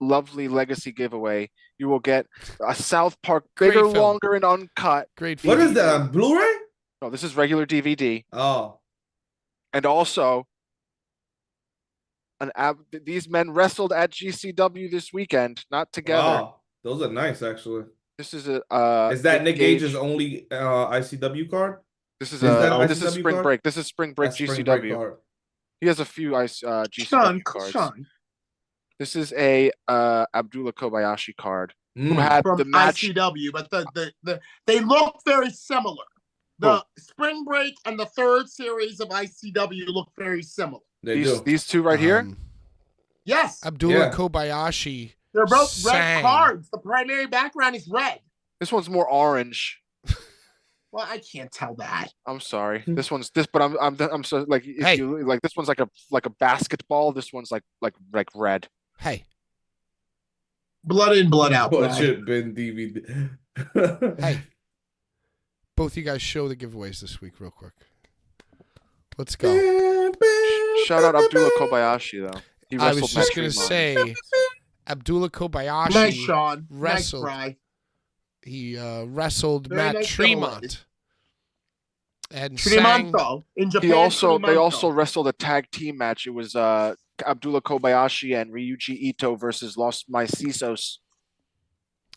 legacy giveaway. You will get a South Park bigger, longer, and uncut. Great. What is that? Blu-ray? No, this is regular DVD. Oh. And also, these men wrestled at GCW this weekend, not together. Wow. Those are nice, actually. This is a. Is that Nick Gage's only ICW card? This is this is Spring card? Break. This is Spring Break That's GCW. Spring Break card. He has a few GCW cards. Sean. This is a Abdullah Kobayashi card who had from the match. ICW, but they look very similar. The Spring Break and the third series of ICW look very similar. These two right here. Yes. Abdullah Kobayashi. They're both red cards. The primary background is red. This one's more orange. Well, I can't tell that. I'm sorry. But I'm so like if you like this one's like a basketball. This one's like red. Hey. Blood in, blood out. It should have been DVD. Hey. Both you guys show the giveaways this week real quick. Let's go. Shout out Abdullah Kobayashi though. I was just gonna say Abdullah Kobayashi nice, Sean. wrestled. Nice, he wrestled very Matt nice Tremont. And Tremont in Japan. They also wrestled a tag team match. It was Abdullah Kobayashi and Ryuji Ito versus Los Maicisos.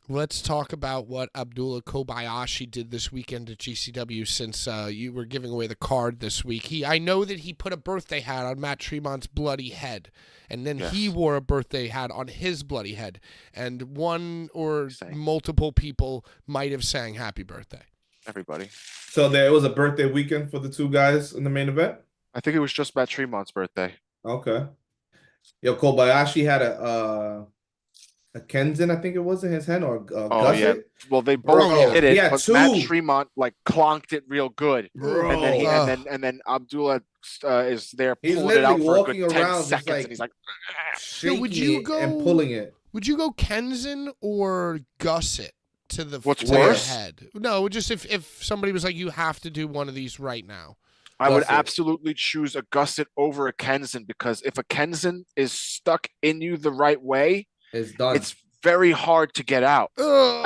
Let's talk about what Abdullah Kobayashi did this weekend at GCW since you were giving away the card this week. I know that he put a birthday hat on Matt Tremont's bloody head, and then he wore a birthday hat on his bloody head, and one or multiple people might have sang happy birthday. Everybody. So there was a birthday weekend for the two guys in the main event? I think it was just Matt Tremont's birthday. Okay. Yo, Kobayashi had a Kenzin, I think it was, in his hand, or gusset. Yeah. Well, they both did it, but two. Matt Tremont like clonked it real good, Bro. and then Abdullah is there He's pulling it out for a walking good 10 around seconds, like, and he's like, shaking would you it go and pulling it. Would you go Kenzin or gusset to the What's to worse? the head? No, just if somebody was like, you have to do one of these right now. I would Gusset. absolutely choose a gusset over a Kenzin, because if a Kenzin is stuck in you the right way, It's done. it's very hard to get out. Ugh.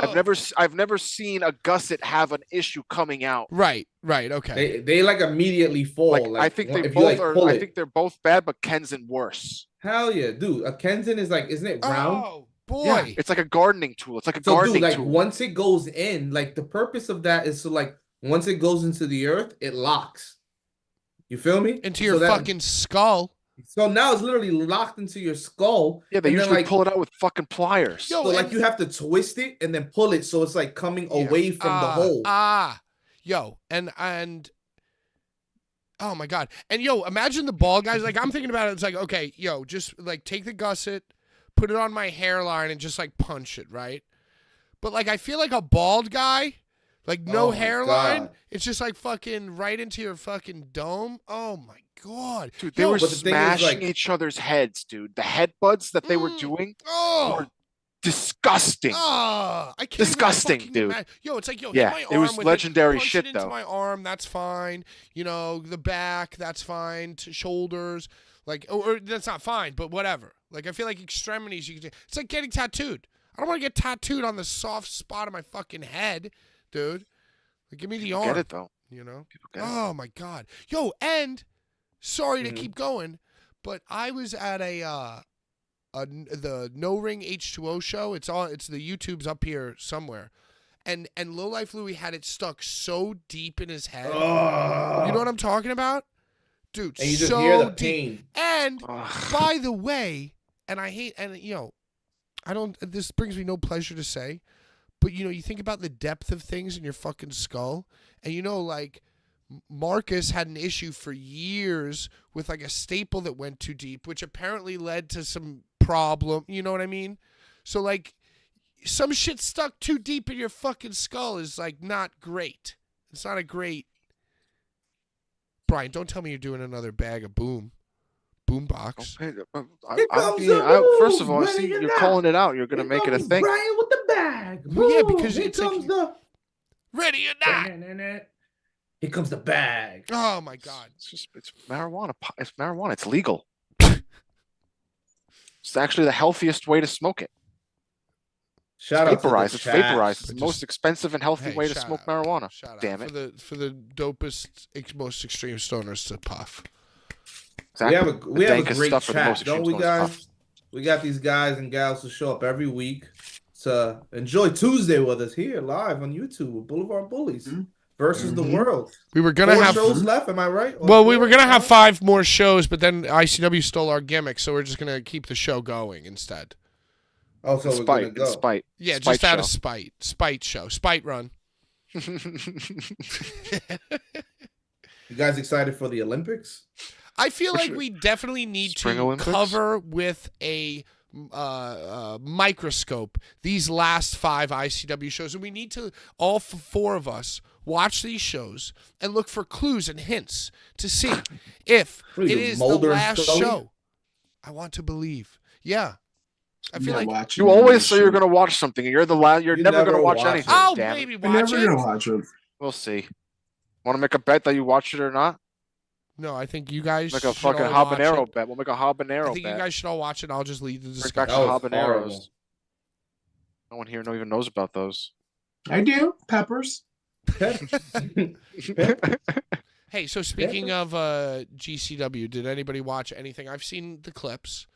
I've never seen a gusset have an issue coming out. Right. Okay. They like immediately fall. Like I think they if both you, like, are. pull I it. think they're both bad, but Kenzin worse. Hell yeah, dude. A Kenzin is like, isn't it round? Oh boy. Yeah, it's like a gardening tool. It's like a So, gardening dude, like tool. once it goes in, like the purpose of that is so like once it goes into the earth, it locks. You feel me? Into your that, fucking skull. So now it's literally locked into your skull. Yeah, they and usually then, like, pull it out with fucking pliers. Yo, so like you have to twist it and then pull it so it's like coming away from the hole. Yo, and oh my god. And yo, imagine the ball guys. Like I'm thinking about it. It's like, okay, yo, just like take the gusset, put it on my hairline, and just like punch it, right? But like I feel like a bald guy, like no hairline, God. it's just like fucking right into your fucking dome. Oh my god. Dude, they Yo, were but the thing is, smashing like- each other's heads, dude. The headbutts that they were doing Oh. were disgusting. I can't Disgusting, even dude. Yo, it's like, yo, Yeah, hit my it was arm with legendary punch shit, it into though. my arm, that's fine. You know, the back, that's fine. Shoulders, like, or that's not fine, but whatever. Like, I feel like extremities, you can. It's like getting tattooed. I don't want to get tattooed on the soft spot of my fucking head, dude. Like, give me the arm. Get it though. You know? People get it. Oh my god, yo, and sorry to keep going, but I was at the No Ring H2O show. It's the YouTube's up here somewhere, and Low Life Louie had it stuck so deep in his head. You know what I'm talking about, dude? And you just so hear the deep. pain. And Ugh. by the way, and I hate, and you know, I don't. This brings me no pleasure to say, but you know, you think about the depth of things in your fucking skull, and you know, like Marcus had an issue for years with like a staple that went too deep, which apparently led to some problem. You know what I mean? So like, some shit stuck too deep in your fucking skull is like not great. It's not a great. Brian, don't tell me you're doing another bag of boombox. Okay, Here comes the first of all, I boom, see ready or you're not. calling it out. You're gonna Here make it a comes thing. Brian with the bag. Well, yeah, Boom. because Here it's like- comes the. Ready or not? Here comes the bag. Oh my god. It's marijuana. It's marijuana. It's legal. It's actually the healthiest way to smoke it. Shout out to Vaporize. the It's chat. vaporized. It's the Just- most expensive and healthy Hey, way to shout smoke out. marijuana. Shout Damn out it. for the dopest, most extreme stoners to puff. Exactly. We have a dankest great stuff for the chat, most don't extreme we, stoners guys? puff. We got these guys and gals who show up every week to enjoy Tuesday with us here live on YouTube with Blvd Bullies versus the world. We were gonna 4 have shows left, am I right? Or well, we 4? were gonna have 5 more shows, but then ICW stole our gimmick, so we're just gonna keep the show going instead. Oh, so we're gonna Spite. go. Spite. Yeah, Spite just out of show. spite show, spite run. You guys excited for the Olympics? I feel For like sure. we definitely need Spring to Olympics? cover with a microscope these last 5 ICW shows, and we need to all 4 of us watch these shows and look for clues and hints to see if What are it you, is the Mulder and last Scully? show. I want to believe. Yeah, I feel like. You always say you're gonna watch something, and you're the last. You're You never gonna never watch watch anything. I'll damn it. maybe I'm watch never it. gonna watch it. We'll see. Want to make a bet that you watch it or not? No, I think you guys Make a should fucking all watch habanero it. bet. We'll make a I habanero think you bet. guys should all watch it. I'll just lead the Bring back discussion. some That was horrible. habaneros. No one here even knows about those. I do. Peppers. Hey, so speaking of GCW, did anybody watch anything? I've seen the clips.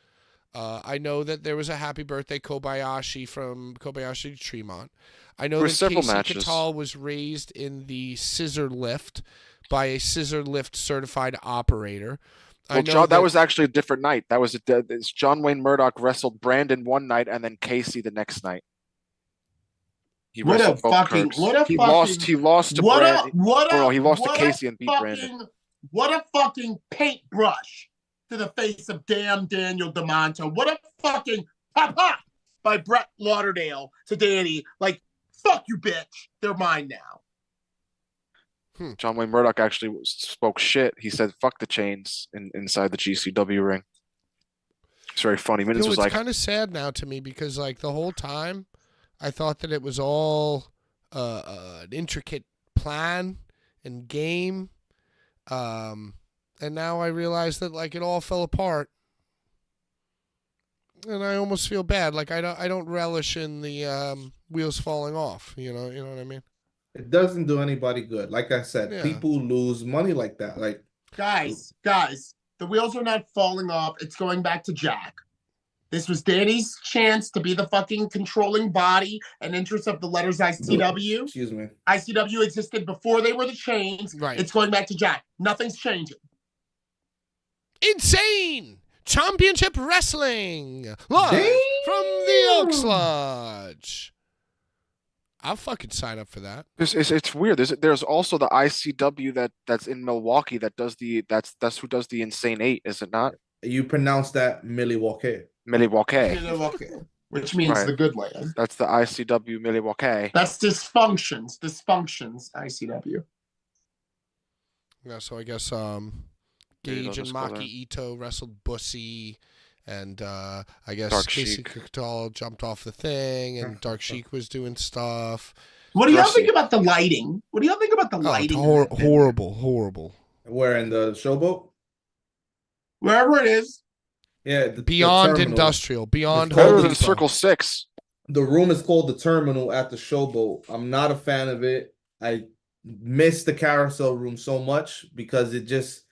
I know that there was a happy birthday Kobayashi from Kobayashi to Tremont. I know There were that several Casey matches. Catal was raised in the scissor lift by a scissor lift certified operator. I Well, know John, that was actually a different night. That was it's John Wayne Murdoch wrestled Brandon one night and then Casey the next night. He What a wrestled both fucking- Kirks. what a he fucking- lost. He lost to Brandon. He lost to what a Casey and beat fucking- Brandon. What a fucking paintbrush to the face of damn Daniel DeMonto. What a fucking pop by Brett Lauderdale to Danny. Like, fuck you, bitch. They're mine now. John Wayne Murdoch actually spoke shit. He said, "Fuck the chains" inside the GCW ring. It's very funny. Minutes was it's like, kind of sad now to me because like the whole time I thought that it was all an intricate plan and game, and now I realize that like it all fell apart. And I almost feel bad. Like I don't relish in the wheels falling off. You know what I mean? It doesn't do anybody good. Like I said, Yeah. people lose money like that. Like, Guys, the wheels are not falling off. It's going back to Jack. This was Danny's chance to be the fucking controlling body and interest of the letters ICW. excuse me. ICW existed before they were the chains. Right. It's going back to Jack. Nothing's changing. Insane Championship Wrestling live from the Elks Lodge. I'll fucking sign up for that. It's weird. There's also the ICW that's in Milwaukee that's who does the Insane Eight, is it not? You pronounce that Milwaukee. Milwaukee. Which means Right. the good land. That's the ICW Milwaukee. That's dysfunctions. ICW. Yeah, so I guess Maybe Gage they'll and just go Maki there. Ito wrestled Bussy, and I guess Dark Casey Sheik. Couture jumped off the thing, and Dark Sheik was doing stuff. What do y'all Rusty. think about the lighting? What do y'all think about the Oh, lighting? horrible. Where in the showboat? Wherever it is. Yeah, Beyond terminal. industrial, beyond It's Better Home than Depot. Circle 6. The room is called the Terminal at the Showboat. I'm not a fan of it. I miss the carousel room so much because it just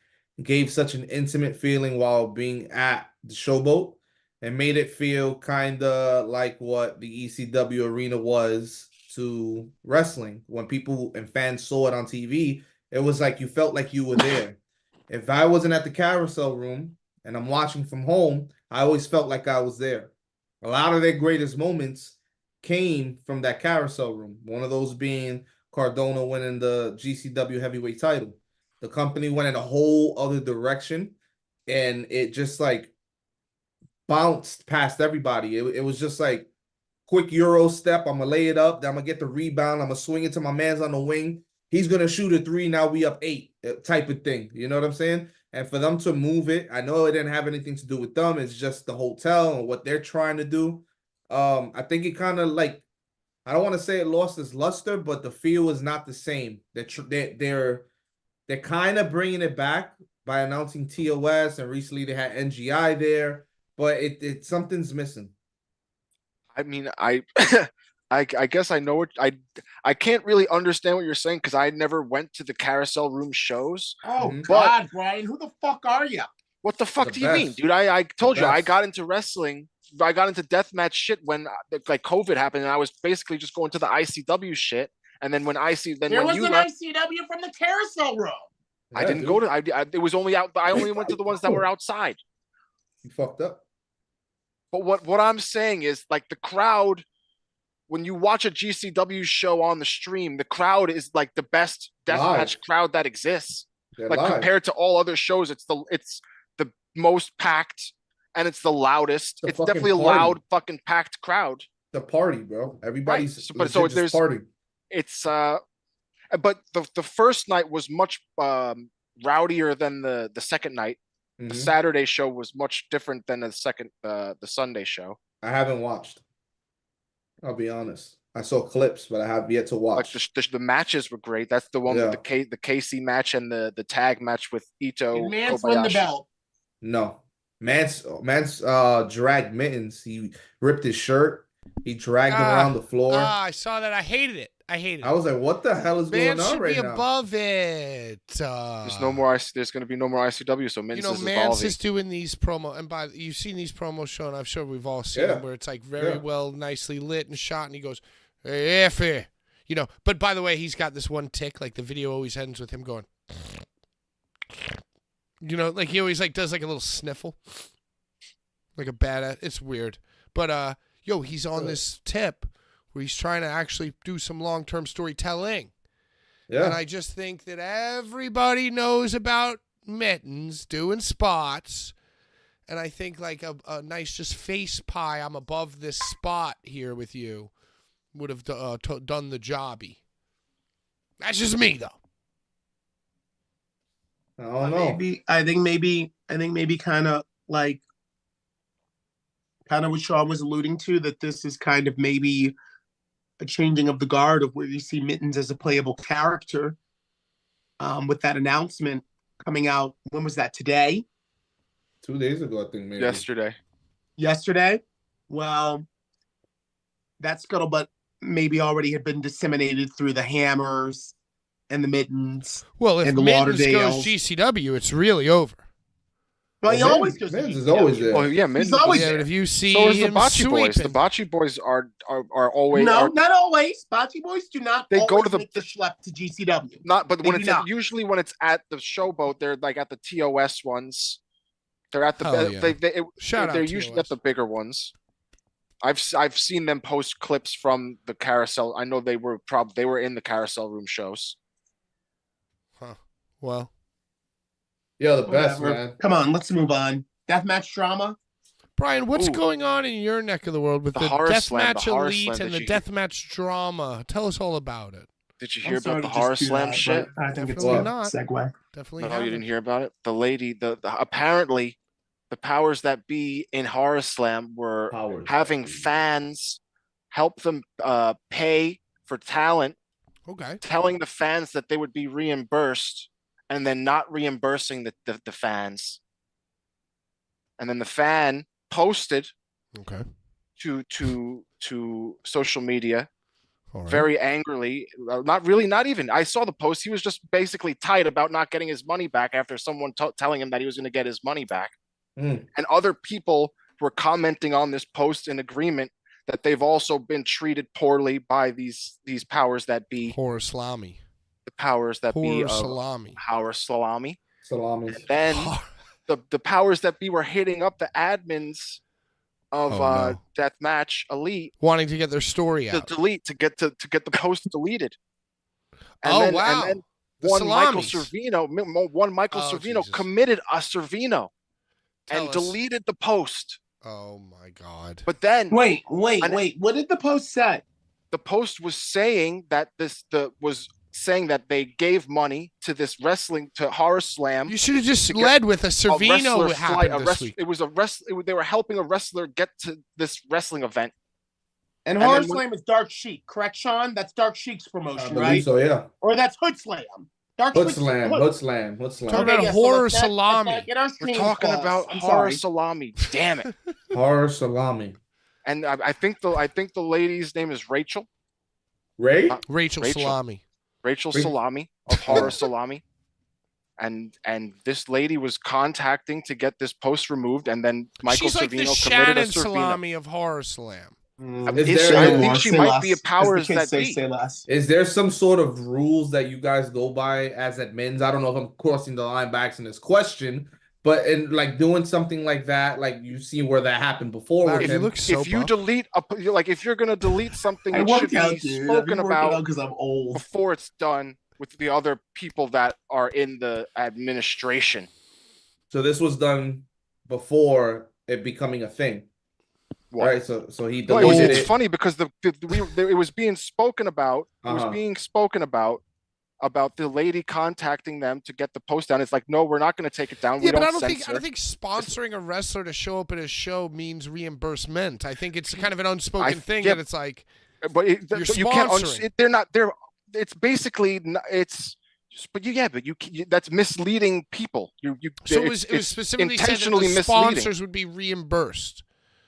gave such an intimate feeling while being at the Showboat and made it feel kind of like what the ECW arena was to wrestling. When people and fans saw it on TV, it was like you felt like you were there. If I wasn't at the carousel room and I'm watching from home, I always felt like I was there. A lot of their greatest moments came from that carousel room. One of those being Cardona winning the GCW heavyweight title. The company went in a whole other direction, and it just like bounced past everybody. It was just like quick Euro step. I'm gonna lay it up. Then I'm gonna get the rebound. I'm gonna swing it to my man's on the wing. He's gonna shoot a 3. Now we up 8 type of thing. You know what I'm saying? And for them to move it, I know it didn't have anything to do with them. It's just the hotel and what they're trying to do. I think it kind of like, I don't want to say it lost its luster, but the feel is not the same. They're kind of bringing it back by announcing TOS, and recently they had NGI there, but it something's missing. I mean, I guess I know what I can't really understand what you're saying because I never went to the carousel room shows. Oh Mhm. God, Brian, who the fuck are you? What the fuck The do you mean, best. dude? I told you I best. got into wrestling. I got into deathmatch shit when like COVID happened, and I was basically just going to the ICW shit. And then when There when was you an left, ICW from the carousel room. I didn't go to. It was only out. I only went to the ones that were outside. You fucked up. But what I'm saying is like the crowd. When you watch a GCW show on the stream, the crowd is like the best deathmatch Live. crowd that exists. They're Like live. compared to all other shows, it's the most packed and it's the loudest. The It's fucking definitely a party. loud fucking packed crowd. The party, bro. Everybody's So legit there's- just partying. It's but the first night was much rowdier than the second night. The Mhm. Saturday show was much different than the Sunday show. I haven't watched. I'll be honest. I saw clips, but I have yet to Like watch. the matches were great. That's the one Yeah. with the KC match and the tag match with Ito. Did Mance win the Kobayashi. belt? No. Mance dragged Mittens. He ripped his shirt. He dragged him around the floor. I saw that. I hated it. I was like, what the hell is Man going on should right be now? above it. There's no more. There's going to be no more ICW. So Mintz is Mance evolving. is doing these promo, and you've seen these promos shown. I'm sure we've all seen Yeah. them, where it's like very Yeah. well, nicely lit and shot, and he goes, "Hey, Effie," But by the way, he's got this one tick. Like the video always ends with him going, like he always like does like a little sniffle, like a badass. It's weird, but he's on this tip where he's trying to actually do some long-term storytelling. Yeah. And I just think that everybody knows about Mittens doing spots. And I think like a nice just face pie, I'm above this spot here with you, would have done the jobby. That's just me, though. I don't know. I think maybe kind of what Sean was alluding to, that this is kind of maybe a changing of the guard of where you see Mittens as a playable character. With that announcement coming out, when was that? Today? 2 days ago, I think maybe. Yesterday. yesterday. Well, that scuttlebutt maybe already had been disseminated through the Hammers and the Mittens. Well, if and the Mittens goes Lauderdales. GCW, it's really over. Well, he Well, always goes. Mittens to is always GCW. there. Oh yeah, He's always Yeah, there. but if you see so is the him Bocce Boys. The sweeping, Bocce Boys are always No, are, not always. Bocce Boys do not. They go always to the- make the schlep to GCW. not, but when They it's do not. usually when it's at the showboat, they're like at the TOS ones. They're at the Hell yeah. Shout out they're usually TOS. at the bigger ones. I've seen them post clips from the carousel. I know they were in the carousel room shows. Huh. Well, Yo, the best, Whatever. man. Come on, let's move on. Deathmatch drama. Brian, what's Ooh. going on in your neck of the world with The the horror slam, Deathmatch the horror Elite slam and that the you- Deathmatch drama? Tell us all about it. Did you I'm hear sorry about the to horror just do slam that, shit? but I think it's Definitely a not. segue. Definitely No, you haven't. didn't hear about it. The lady, the apparently, the powers that be in horror slam were Powers that having be. fans help them pay for talent, Okay. telling the fans that they would be reimbursed, and then not reimbursing the fans. And then the fan posted Okay. to social media All right. very angrily. Not even. I saw the post. He was just basically tight about not getting his money back after someone telling him that he was going to get his money back. Mm. And other people were commenting on this post in agreement that they've also been treated poorly by these powers that be, Horror salami. the powers that be Horror of salami. power salami. Salamis. Then the powers that be were hitting up the admins of Oh, no. Deathmatch Elite Wanting to get their story to out. delete to get the post deleted. Oh, wow. And then The one Michael salamis. Servino, Oh, Jesus. committed a Servino Tell and us. deleted the post. Oh, my God. But then Wait. And- What did the post say? the post was saying that they gave money to this wrestling to Horror Slam. You should have just to get led with a a Servino wrestler flight, happened this week. It was they were helping a wrestler get to this wrestling event. And And Horror then when- Slam is Dark Sheik, correct, Sean? That's Dark Sheik's I promotion, believe right? so, yeah. Or that's Hood Slam. Dark Hood Sheik's slam, Hood. hood slam, hood slam. Talking about so horror let's not salami. get our We're streams talking crossed. about I'm Horror sorry. Salami. Damn it. Horror salami. And I think the lady's name is Rachel. Ray? Rachel Salami. Rachel Ra- Salami of Horror Salami. And this lady was contacting to get this post removed, and then Michael She's like the Servino committed a Shannon Servino. Salami of Horror Slam. Is Is there she- I any- think she Say might less, be a as the powers kids that say, be. Say less. Is there some sort of rules that you guys go by as admins? I don't know if I'm crossing the line by asking this question, but in like doing something like that, like you've seen where that happened before Larry, with you him. look so If you buff. delete if you're gonna delete something, I it should work out, be dude. spoken about because I'm old. before it's done with the other people that are in the administration. So this was done before it becoming a thing, What? right? So he No, deleted it's it. funny because it was being spoken about. It was Uh-huh. being spoken about the lady contacting them to get the post down. It's like, no, we're not going to take it down. Yeah, We but don't I don't censor. think sponsoring a wrestler to show up at a show means reimbursement. I think it's kind of an unspoken thing yeah, that it's like But You're you can't. sponsoring. They're not. They're. It's basically. It's. But that's misleading people. so it was it's specifically said that intentionally the misleading. sponsors would be reimbursed.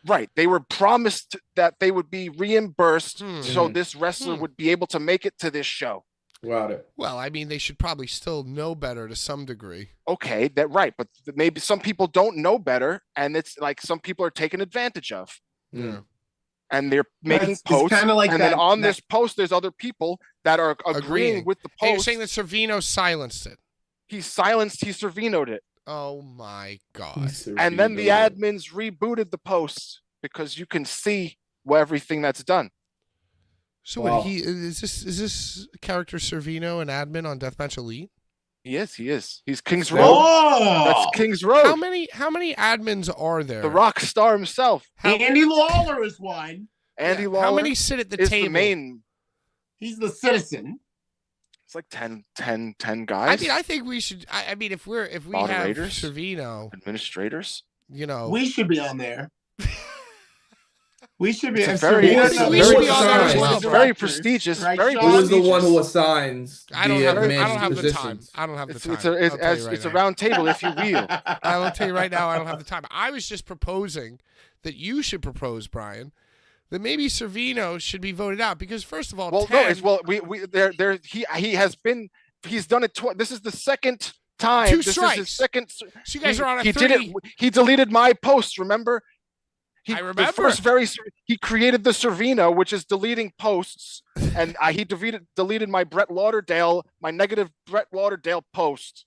Right. They were promised that they would be reimbursed, Hmm. so this wrestler would be able to make it to this show. Got it. Well, I mean, they should probably still know better to some degree. Okay, right, but maybe some people don't know better, and it's like some people are taken advantage of, Yeah. and they're making It's posts. kind of like and that. then on that- this post, there's other people that are agreeing with the post. Hey, you're saying that Servino silenced it. He Servino'd it, Oh my God. and then the admins rebooted the post because you can see everything that's done. So Wow. what, is this character Servino an admin on Deathmatch Elite? He is. He's King's Road. Oh, That's King's Road. How many admins are there? The rock star himself, Andy Lawler is one. Andy Yeah, Lawler. How many sit at the is table? the main? He's the citizen. It's like 10 I guys. mean, I think we should. I mean, if we have Moderators? Servino, Administrators. you know, We should be on there. We should be. It's a if very, Serena it's a knows very- what's we should be on there as going well, on it's very directors, prestigious. right, Very Sean? Who is the prestigious. one who assigns I don't the have. admin I don't have the positions? time. I don't have the It's time. it's a I'll tell you right it's a now. round table, if you will. I will tell you right now, I don't have the time. I was just proposing that you should propose, Brian, that maybe Servino should be voted out because first of all, Well, 10, no, it's he has been he's done it twice. This is the second time. 2 This strikes. is his second. So you guys are on a he 30. did it. He deleted my posts. Remember? I remember. He created the Servino, which is deleting posts, and he deleted my my negative Brett Lauderdale post.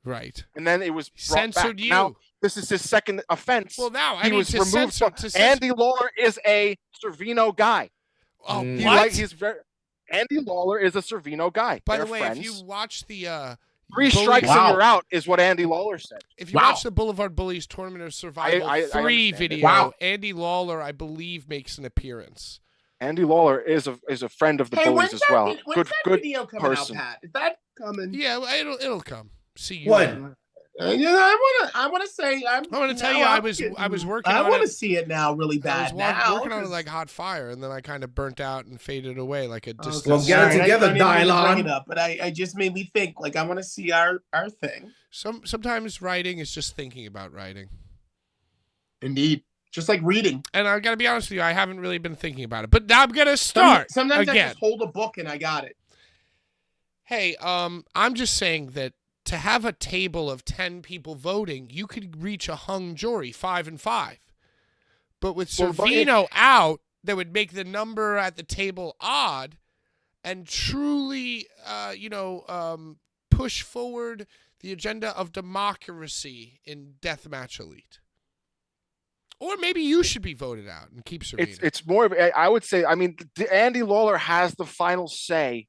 Right. And then it was brought censored back. you. Now this is his second offense. Well, now he was removed. Andy Lawler is a Servino guy. Oh, Andy Lawler is a Servino guy. By They're the way, friends. if you watch the 3 strikes and you're out is what Andy Lawler said. If you watch the Boulevard Bullies Tournament of Survival 3 video, Andy Lawler, I believe, makes an appearance. Andy Lawler is a friend of the Bullies as well. When's that video coming person. out, Pat? Is that coming? Yeah, it'll come. See you. When? I want to say I want to tell you, I was working. I want to see it now, really bad. I was working on it like hot fire, and then I kind of burnt out and faded away like a distant. Well, get it together, Dylon. But I just made me think. Like I want to see our thing. Sometimes writing is just thinking about writing. Indeed, just like reading. And I got to be honest with you, I haven't really been thinking about it, but now I'm gonna start. Sometimes again. I just hold a book and I got it. Hey, I'm just saying that to have a table of 10 people voting, you could reach a hung jury, 5 and 5. But with Servino out, that would make the number at the table odd and truly, push forward the agenda of democracy in Deathmatch Elite. Or maybe you should be voted out and keep Servino. It's more of, I would say, I mean, Andy Lawler has the final say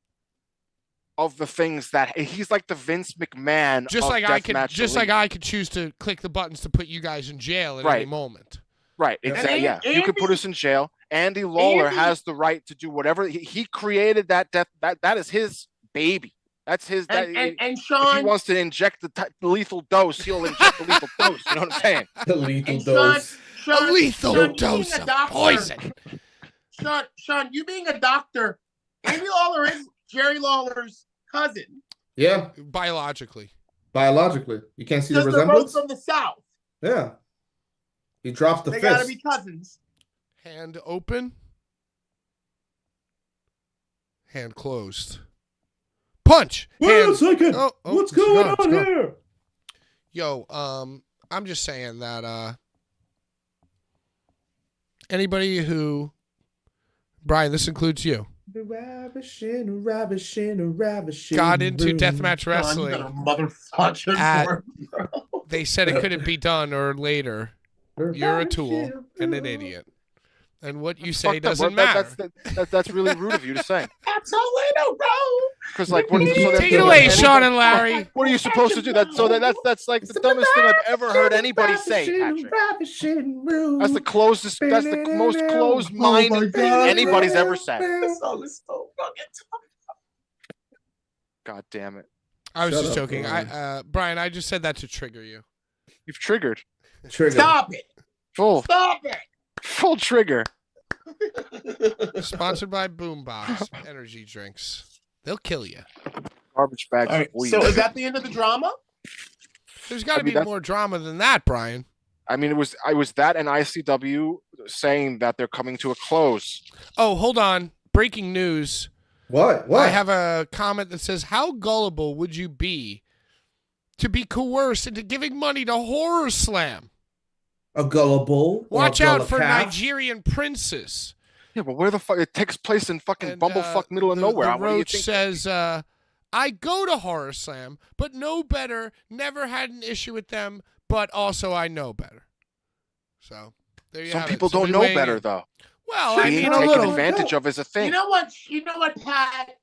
of the things that he's like the Vince McMahon. Just of like I could, Elite. like I could choose to click the buttons to put you guys in jail at any moment. Right. Exactly. Yeah. You could put us in jail. Andy Lawler has the right to do whatever. He created that death. That is his baby. That's his. And Sean, if he wants to inject the lethal dose, he'll inject the lethal dose. You know what I'm saying? The lethal dose. A lethal dose of poison. Sean, you being a doctor, Andy Lawler is Jerry Lawler's cousin. Yeah. Biologically. You can't see the They're resemblance? both from the South. Yeah. He drops the They fist. gotta be cousins. Hand open. Hand closed. Punch. Wait a second. Oh, What's going on here? Yo, I'm just saying that anybody who, Brian, this includes you, ravishing got into room. deathmatch wrestling. They said it couldn't be done or later. You're a tool and an idiot. And what you say doesn't matter. That's really rude of you to say. Absolutely no, bro. Because like, take it away, Sean and Larry. What are you supposed to do? That's like the dumbest thing I've ever heard anybody say. Patrick. That's the closest. That's the most closed-minded thing anybody's ever said. God damn it! I was just joking. Brian, I just said that to trigger you. You've triggered. Stop it. Stop it. Full trigger. Sponsored by Boombox Energy Drinks. They'll kill you. Garbage bags. Right, so is that the end of the drama? There's got to be more drama than that, Brian. I mean, it was that and ICW saying that they're coming to a close. Oh, hold on. Breaking news. What? I have a comment that says, how gullible would you be to be coerced into giving money to Horror Slam? A gullible. Watch out for Nigerian princes. Yeah, but where the fuck? It takes place in fucking bumblefuck middle of nowhere. The Roach says, I go to Horror Slam, but know better, never had an issue with them, but also I know better. So, there you have it. Some people don't know better, though. Well, I mean, taken advantage of is a thing. You know what, Pat,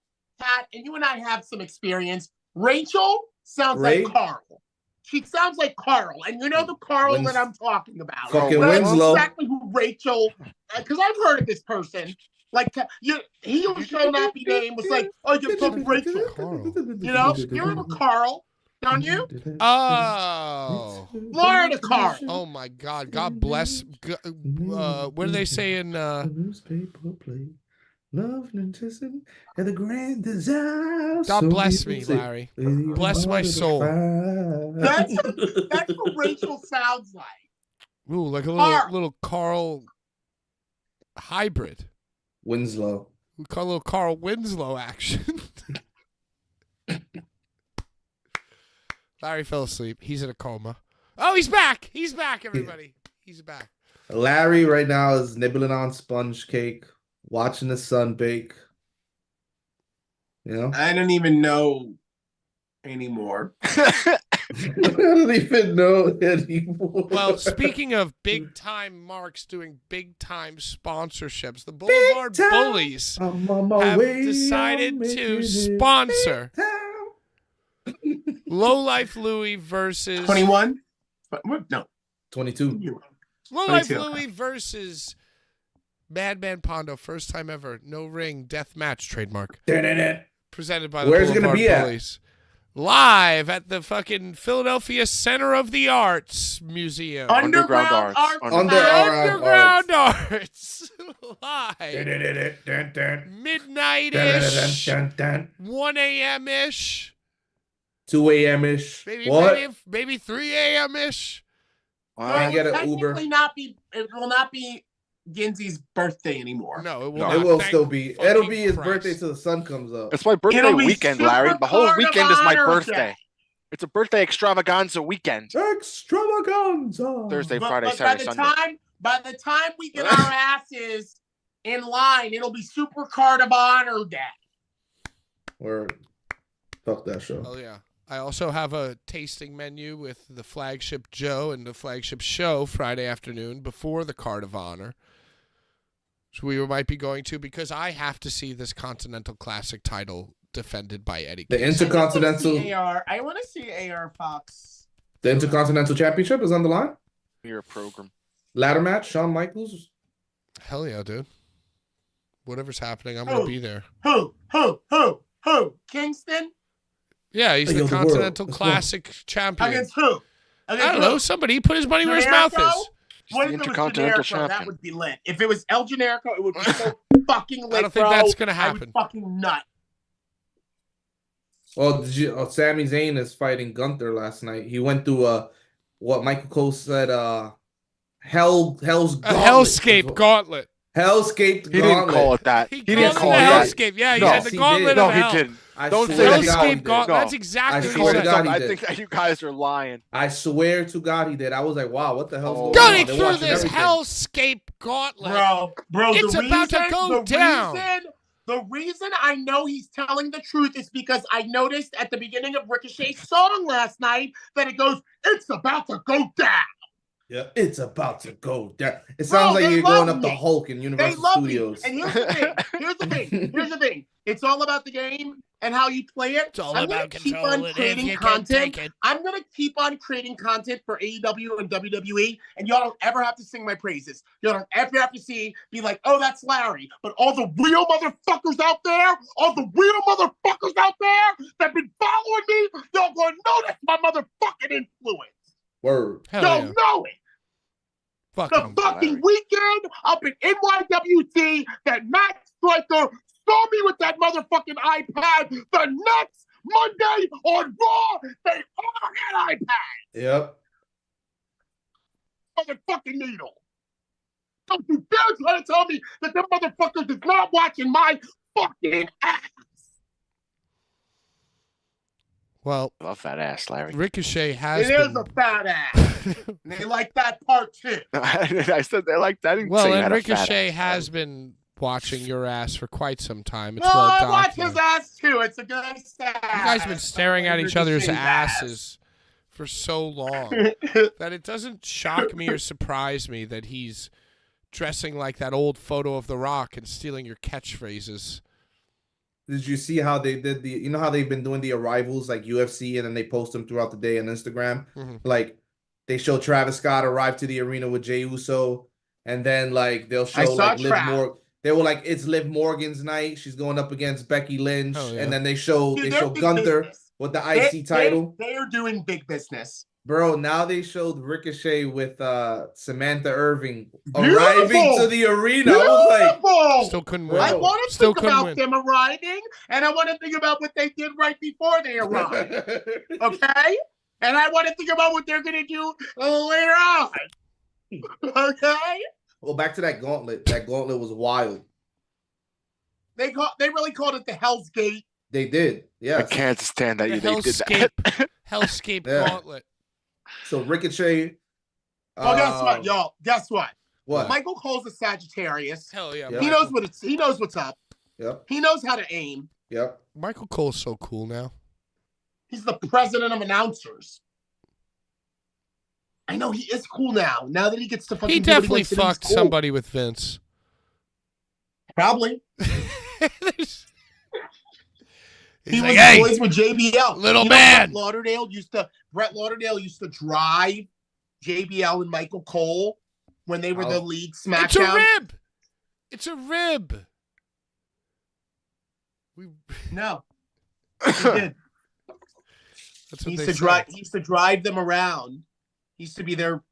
and you and I have some experience. Rachel sounds like Carl. She sounds like Carl, and you know the Carl that I'm talking about. Fucking but Winslow. Exactly who Rachel, because I've heard of this person. Like, he was so happy name was like, oh, you're talking Rachel. Carl. You know, you remember Carl, don't you? Oh. Florida Carl. Oh, my God. God bless. What do they say in... newspaper play. Love and the grand desire. God bless me, Larry. Bless my soul. That's what Rachel sounds like. Ooh, like a Carl. little Carl hybrid. Winslow. We call a little Carl Winslow action. Larry fell asleep. He's in a coma. Oh, he's back. He's back, everybody. He's back. Larry right now is nibbling on sponge cake, watching the sun bake. You know? I don't even know anymore. I don't even know anymore. Well, speaking of big time marks doing big time sponsorships, the Boulevard time. Bullies I'm on my have way, decided I'm to making it sponsor big time. Low Life Louie versus 21? What? No. 22. Low Life 22, Louie versus Madman Pondo. First time ever. No ring death match trademark. Presented by the Where's it Boulevard gonna be at? Bullies. Live at the fucking Philadelphia Center of the Arts Museum. Underground Arts. Underground Arts. Live. Dun, Midnight-ish. dun, dun. 1 a.m.-ish. 2 a.m.-ish. Maybe 3 a.m.-ish. I get an Uber. It will not be Ginzy's birthday anymore. No, it will No, not. it will Thank still be. It'll fucking be his Christ. birthday till the sun comes up. It's my birthday It'll be weekend, Super Larry. The whole Card of weekend is my Honor birthday. Day. It's a birthday extravaganza weekend. Extravaganza. Thursday, But Friday, by Saturday, the Sunday. time we get our asses in line, it'll be Super Card of Honor Day. Word. Fuck that show. Oh, yeah. I also have a tasting menu with the Flagship Joe and the Flagship Show Friday afternoon before the Card of Honor. So we might be going to because I have to see this Continental Classic title defended by Eddie. The Kingston. Intercontinental. I want to see AR Fox. The Intercontinental Championship is on the line. Your program. Ladder match. Shawn Michaels. Hell yeah, dude. Whatever's happening, I'm going to be there. Who? Kingston? Yeah, he's Hey, the yo, the world. Continental Let's go. Classic champion. Against who? I don't know. Somebody put his money where his mouth is. What the if it was Intercontinental Generico? That champion. would be lit. If it was El Generico, it would be so fucking lit, I don't think bro. that's going to I would happen. fucking nut. Well, Sami Zayn is fighting Gunther last night. He went through what Michael Cole said, Hell's A Gauntlet. Hellscape Gauntlet. Hellscape He Gauntlet. didn't call it that. He He didn't called call it it the that. Hellscape. Yeah, he No. said the Yes, he Gauntlet did. of No, he Hell. didn't. I Don't swear say to that he God Hellscape did. Gauntlet. No. That's exactly I what he swear to said. God he I did. think that you guys are lying. I swear to God he did. I was like, wow, what the hell's Oh. going on? Going They're through watching this everything. Hellscape Gauntlet. Bro, It's about to go down. The reason I know he's telling the truth is because I noticed at the beginning of Ricochet's song last night that it goes, "It's about to go down." Yeah, it's about to go down. It Bro, sounds like they you're going love up the me. Hulk in They Universal love Studios. me. And here's the thing. It's all about the game and how you play it. It's all I'm about gonna keep control on it if creating you can content. take it. I'm going to keep on creating content for AEW and WWE, and y'all don't ever have to sing my praises. Y'all don't ever have to be like, oh, that's Larry. But all the real motherfuckers out there that been following me, y'all going to know that's my motherfucking influence. Word. Hell Y'all yeah. know it. Fuck The him. fucking Larry. weekend up in NYWC that Matt Striker saw me with that motherfucking iPad. The next Monday on Raw, they all had iPads. Yep. Motherfucking needle. Don't you dare try to tell me that them motherfuckers is not watching my fucking ass. Well, Love that ass, Larry. Ricochet has It is been... a fat ass. And they like that part too. I said they like that. I didn't Well, say you and had a fat Ricochet ass, has been watching your ass for quite some time. It's No, well I watch documented. his ass too. It's a good ass. You guys have been staring at each other's asses for so long that it doesn't shock me or surprise me that he's dressing like that old photo of The Rock and stealing your catchphrases. Did you see how they did you know how they've been doing the arrivals like UFC and then they post them throughout the day on Instagram? Mhm. Like they show Travis Scott arrive to the arena with Jey Uso and then like they'll show saw like Liv Trav. Morgan. They were like, it's Liv Morgan's night. She's going up against Becky Lynch. Oh, yeah. And then they show Dude, they're big Gunther business. with the IC title. They are doing big business. Bro, now they showed Ricochet with Samantha Irving Beautiful. arriving to the arena. I was like, Beautiful. Still couldn't Bro. win. I want to Still think couldn't about win. them arriving, and I want to think about what they did right before they arrived. Okay? And I want to think about what they're going to do later on. Okay. Well, back to that gauntlet. That gauntlet was wild. They really called it the Hell's Gate. They did. I Yes. can't stand that The they did that. Hellscape Yeah. Gauntlet. So Ricochet. Well, guess what, y'all? Guess what? What? Michael Cole's a Sagittarius. Hell yeah. Yeah. He Michael. knows he knows what's up. Yep. He knows how to aim. Yep. Michael Cole's so cool now. He's the president of announcers. I know he is cool now. Now that he gets to fucking He do what definitely wants to do, he's fucked cool. somebody with Vince. Probably. He's He like, was hey, boys with JBL. little You know, man. Brett Lauderdale used to drive JBL and Michael Cole when they were the lead it's a SmackDown. rib. It's a rib. No, he did. That's He what used they to say. drive. He used to drive them around. He used to be their.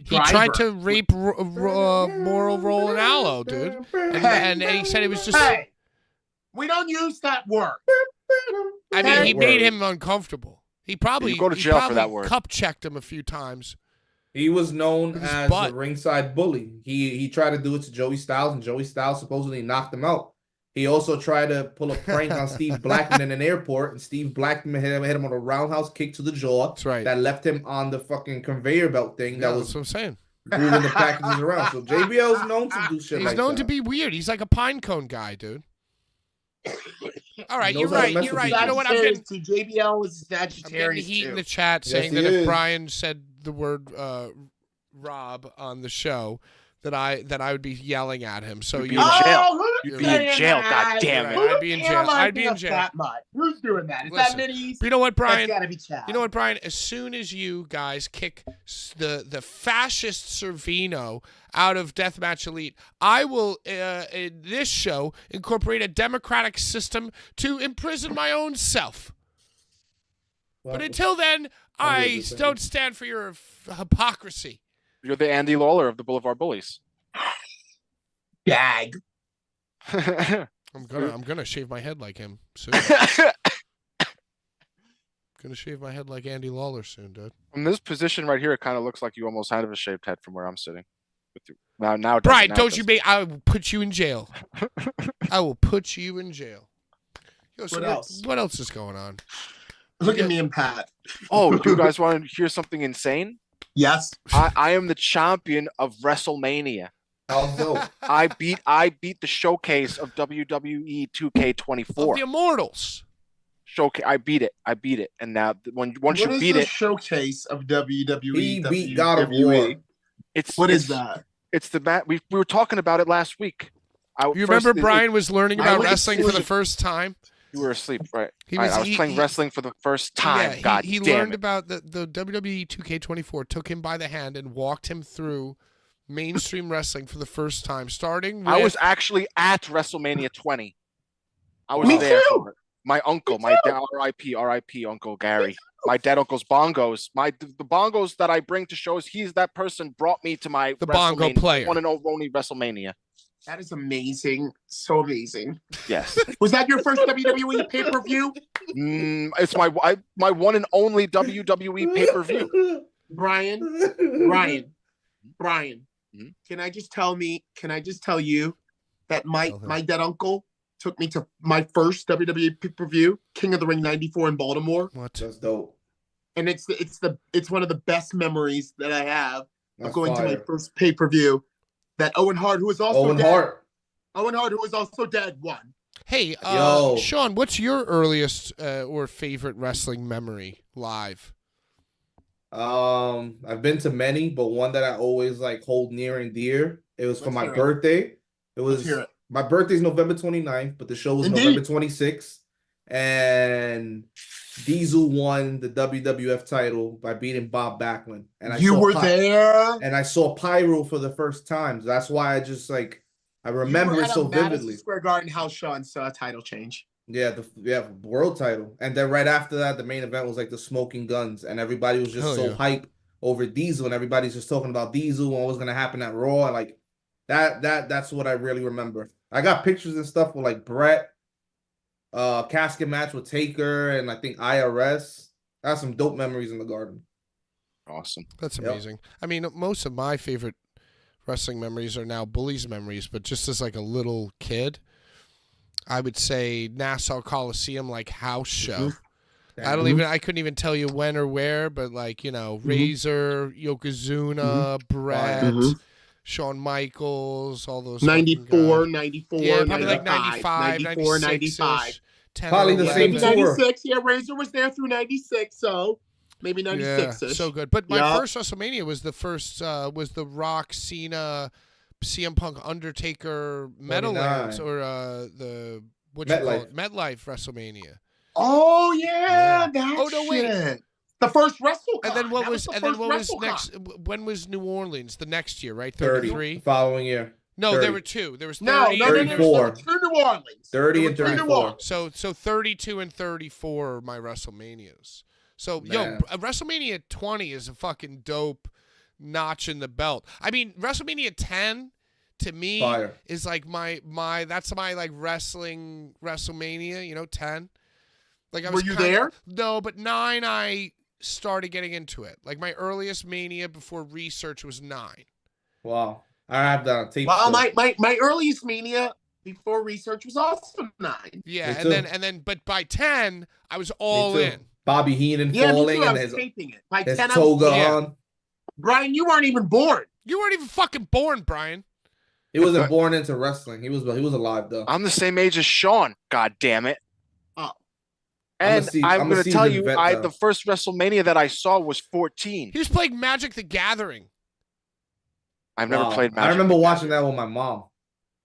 He tried to rape Moral Roland Allo, dude, and he said it was just. Hey, we don't use that word. I mean, he Word. made him uncomfortable. He probably You go to he jail for probably that word. Cup checked him a few times. He was known With his as butt. the ringside bully. He tried to do it to Joey Styles, and Joey Styles supposedly knocked him out. He also tried to pull a prank on Steve Blackman in an airport, and Steve Blackman hit him on a roundhouse kick to the jaw. That's right. That left him on the fucking conveyor belt thing Yeah, that that's was what I'm saying. moving the packages around. So JBL's known to do shit He's like known that. to be weird. He's like a pine cone guy, dude. All right, He you're knows how to right. mess You're with right. people. You know what? I'm getting JBL was I'm getting Sagittarius heat in too. the chat Yes, saying he that if is. Brian said the word Rob on the show, that I would be yelling at him. So You'd be you're in right. jail. who's You'd be in saying jail, that? goddammit. Right, Who's I'd be in jail. I'd analyzing be in us jail. that much? Who's doing that? Is Listen, that Minnie's? But you know what, That's Brian? gotta be Chad. You know what, Brian? As soon as you guys kick the fascist Servino out of Deathmatch Elite, I will, in this show, incorporate a democratic system to imprison my own self. But until then, I don't stand for your hypocrisy. You're the Andy Lawler of the Boulevard Bullies. Gag. I'm gonna shave my head like him soon. Gonna shave my head like Andy Lawler soon, dude. From this position right here, it kind of looks like you almost have a shaved head from where I'm sitting. With you. Now it doesn't, Brian, now it don't you doesn't. make? I will put you in jail. I will put you in jail. Yo, so What else? What else is going on? Look at me and Pat. Oh, you guys want to hear something insane? Yes. I am the champion of WrestleMania. How so? I beat the showcase of WWE 2K24. Of the Immortals. Showcase. I beat it. And now once What you is beat the it, showcase of WWE? He beat God of War. What is that? It's the match. We were talking about it last week. You remember Brian was learning I about was wrestling for the asleep. first time? You were asleep, right? He I was he- playing he- wrestling for the first time. Yeah, God he damn learned it. about the WWE 2K24, took him by the hand and walked him through mainstream wrestling for the first time, starting with... I was actually at WrestleMania 20. I was Me there too. for it. My uncle, my dad, R.I.P. Uncle Gary. My dead uncle's bongos. The bongos that I bring to shows. He's that person brought me to my The bongo WrestleMania, player. one and only WrestleMania. That is amazing. So amazing. Yes, Was that your first WWE pay-per-view? it's my one and only WWE pay per view. Brian, Mhm. can I just tell you that my dead uncle took me to my first WWE pay-per-view, King of the Ring 94 in Baltimore. What? That's dope. And it's one of the best memories that I have That's of going to my fire. first pay-per-view that Owen Hart, who was also Owen dead, Hart. Owen Hart, who was also dead, won. Hey, Yo. Sean, what's your earliest or favorite wrestling memory live? I've been to many, but one that I always like hold near and dear. It was for Let's my hear it. birthday. It Let's was hear it. my birthday's November 29th, but the show was Indeed. November 26th. And Diesel won the WWF title by beating Bob Backlund. And You saw were there. And I saw Pyro for the first time. That's why I just like I remember You were it at so a Madison vividly. Square Garden house show and saw a title change. Yeah, the world title. And then right after that, the main event was like the Smoking Guns, and everybody was just Hell so yeah. hype over Diesel, and everybody's just talking about Diesel and what was gonna happen at Raw. And like that's what I really remember. I got pictures and stuff with like Brett, casket match with Taker, and I think IRS. I have some dope memories in the garden. Awesome. That's Yep. amazing. I mean, most of my favorite wrestling memories are now Bullies memories, but just as like a little kid, I would say Nassau Coliseum, like house show. I couldn't even tell you when or where, but like, Razor, Yokozuna, Brett, Mhm. Shawn Michaels, all those 94, fucking guys. 94, Yeah, probably like 95, 94, 96 96 10 Probably or the Yeah, 11. same maybe tour. 96. Yeah, Razor was there through 96, so maybe 96 Yeah, ish. so good. But my Yeah. first WrestleMania was was the Rock, Cena, CM Punk, Undertaker, Meadowlands, 49. or the what you call MetLife. it, MetLife WrestleMania. Oh yeah, Yeah. that Oh, no, wait. shit. The first WrestleCon. And then what That was the and then first what was WrestleCon. next? When was New Orleans? The next year, right? 30. 33. The following year. No, 30. there were two. There was 30. No, no, no, no, no. 34. There were two New Orleans. 30 There and were two New 34. Orleans. So 32 and 34 are my WrestleManias. So Man. WrestleMania 20 is a fucking dope notch in the belt. I mean, WrestleMania 10 to me Fire. is like my that's my like wrestling WrestleMania, 10. Like I Were was you kinda- there? No, but 9 I started getting into it. Like my earliest Mania before research was 9. Wow. I have that on tape. Well, still. my earliest Mania before research was also 9. Yeah, Me and too. then but by 10 I was all Me too. in. Bobby Heenan Yeah, me falling too. I and was his taping it. By his 10, I was toga yeah. on. Brian, you weren't even born. You weren't even fucking born, Brian. He wasn't born into wrestling. He was alive though. I'm the same age as Sean. God damn it. Oh. And I'm a I'm going to tell seasoned you, vet, though. the first WrestleMania that I saw was 14. He was playing Magic the Gathering. I've never Wow. played Magic. I remember the watching Gathering. that with my mom.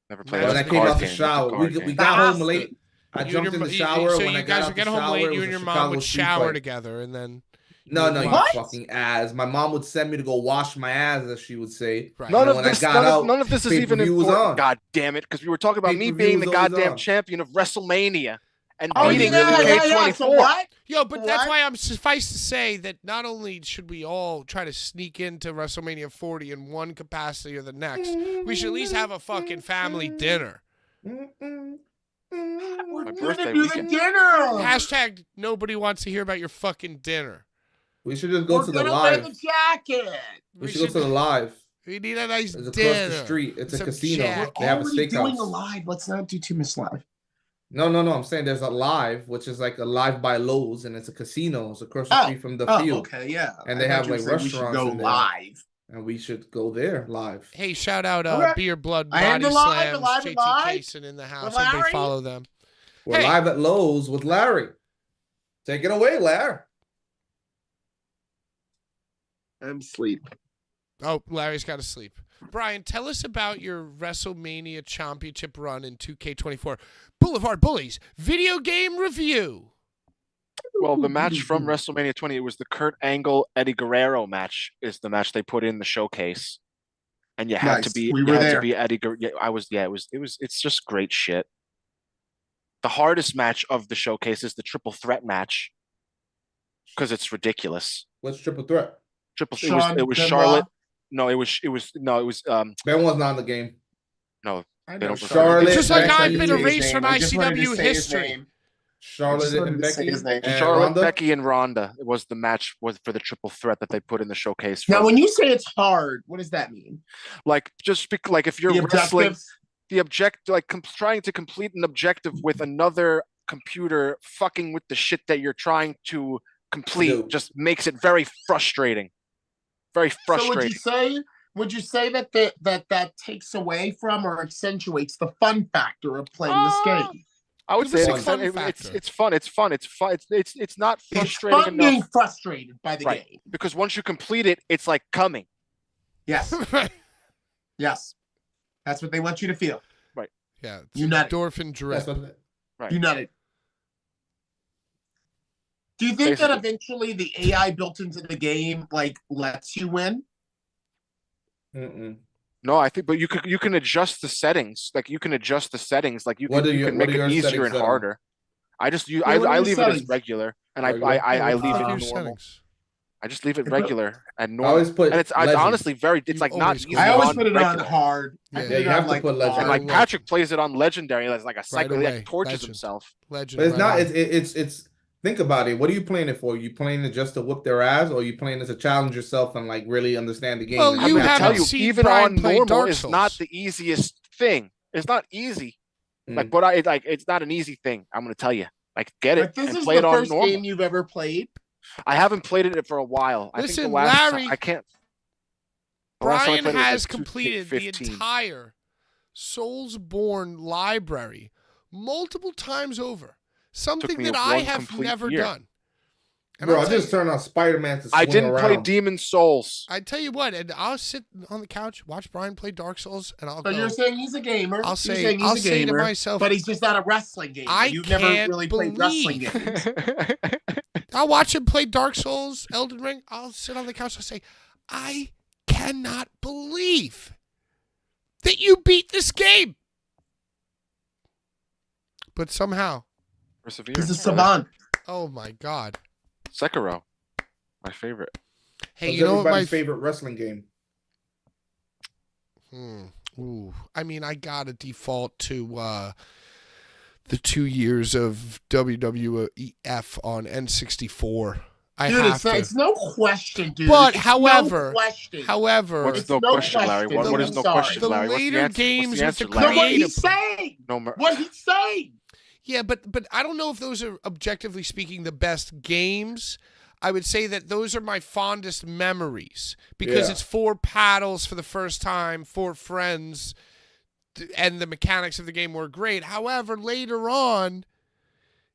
Never played When When That's I a came card out the game. shower, Card we game. got home Bastard. late. I You and jumped your in mo- the you- shower. So when you I guys got would out get the home shower, late. it You was and a your mom Chicago would street shower fight. together, and then No, What? you fucking ass. My mom would send me to go wash my ass, as she would say. right. None And of when I this, got out, none of this is even pay-per-view was important. on. God damn it! Because we were talking about me Pay-per-view being the was always goddamn on. champion of WrestleMania and Oh, you beating really yeah, were? yeah, yeah. So what? Yo, but that's What? why I'm suffice to say that not only should we all try to sneak into WrestleMania 40 in one capacity or the next, we should at least have a fucking family dinner. We're My gonna birthday do weekend. the dinner. Hashtag nobody wants to hear about your fucking dinner. We should just go We're to the gonna wear live. the jacket. We should go to the live. We need a nice It's across dinner. the street. It's a Some casino. jacket. They have a Already doing a steakhouse. live. Let's not do too much live. No. I'm saying there's a live, which is like a live by Lowe's, and it's a casino. It's across the Oh, street from the Oh, field. okay, yeah. And I they thought have, you were like, saying we should restaurants go in there. live. And we should go there live. Hey, shout out Okay. Beer Blood I am Body alive, Slams, alive, JT alive. Kaysen in the house. With Everybody Larry. follow them. We're Hey. live at Lowe's with Larry. Take it away, Larry. I'm asleep. Oh, Larry's got to sleep. Brian, tell us about your WrestleMania Championship run in 2K24. Boulevard Bullies video game review. Well, the match from WrestleMania 20, it was the Kurt Angle Eddie Guerrero match. Is the match they put in the showcase, and you had to Nice. be We you were had there. to be Eddie. Yeah, I was. Yeah, it was. It's just great shit. The hardest match of the showcase is the triple threat match because it's ridiculous. What's triple threat? Sean It was Benoit. Charlotte. No, it was Ben was not in the game. no. I They know don't Charlotte, It's just like Becky, I've been Say his erased name. from I just wanted to ICW say his history. name. Charlotte just wanted and to say Becky. his name. And Charlotte, Ronda? Becky, and Ronda was the match for the triple threat that they put in the showcase. Now, from- when you say it's hard, what does that mean? like just like if you're The wrestling objectives? the object like trying to complete an objective with another computer fucking with the shit that you're trying to complete No. just makes it very frustrating. Very So frustrating. would you say that that takes away from or accentuates the fun factor of playing this game? I would It say was it a fun it's factor. it's fun. It's fun. It's fun. It's not It's frustrating fun being enough. frustrated by the Right. game. Because once you complete it, it's like coming. Yes, yes. That's what they want you to feel. Yeah, it's You nutted. endorphin drip. That's what Right. You nutted. Do you think that Basically. eventually the AI built into the game like lets you win? Mm-mm. No, I think, but you can adjust the settings. Like you can adjust the settings. Like you What can, are you your- can what make are it your easier settings and set on? harder. I just what are your leave it as settings? regular, and Regular? I What the leave fuck it are on your normal. settings? I just leave it I put- regular and I normal. always put And it's legend. honestly very. It's You like not always easy. go I always on put it on regular. hard. I Yeah, put it you on, have to like, put legend. And hard. like Patrick plays it on legendary, like a psycho, away. like torches Legend. himself. Legend. But it's right not. on. It's think about it. What are you playing it for? Are you playing it just to whoop their ass, or are you playing it to challenge yourself and like really understand the game? Well, and you I'm gonna tell haven't you, seen even Brian on play normal Dark is not Souls. the easiest thing. It's not easy. Mm. But it's not an easy thing. I'm gonna tell you. Like, get it But this and is play it the on first normal. game you've ever played. I haven't played it for a while. I think Listen, the last Larry, time, I can't. The last time I Brian played it was, has like, completed the 2015. entire Soulsborne library multiple times over. Something me that I one have complete never year. done. And Bro, I'll I tell just you- turned on Spider-Man to swing I didn't play around. Demon Souls. I tell you what, and I'll sit on the couch, watch Brian play Dark Souls, and I'll So go. you're saying he's a gamer. I'll You're say- saying he's I'll a say to gamer, myself, but he's just not a wrestling gamer. I You've never can't really played wrestling believe- games. I'll watch him play Dark Souls, Elden Ring. I'll sit on the couch and say, I cannot believe that you beat this game. But somehow, Persevere. He's a savant. oh my God. Sekiro, my favorite. Hey, What's you know what my everybody's favorite wrestling game? Ooh, I mean, I gotta default to the 2 years of WWF on N64. I Dude, have to. it's no question, dude. But It's however, no question. however, What's It's no no question, Larry? question. What is I'm no sorry. question, The Larry? What's the later answer? games What's the with the answer, No, Larry? what creative- he's saying. No mer- What he's saying. yeah, but I don't know if those are objectively speaking the best games. I would say that those are my fondest memories because Yeah. it's 4 paddles for the first time, 4 friends, and the mechanics of the game were great. However, later on,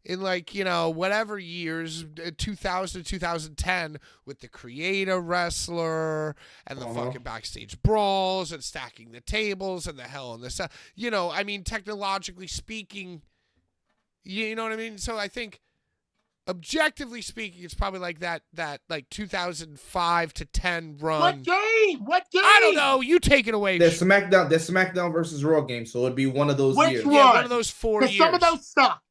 in like, you know, whatever years, 2000 to 2010, with the creator wrestler and the fucking backstage brawls and stacking the tables and the hell and the stuff, you know, I mean, technologically speaking, you know what I mean? So I think, objectively speaking, it's probably like that like 2005 to 10 run. What game? What game? I don't know. You take it away. There's SmackDown versus Raw game, so it'd be one of those Which years. one? Yeah, one of those 4 Because years. some of those sucked.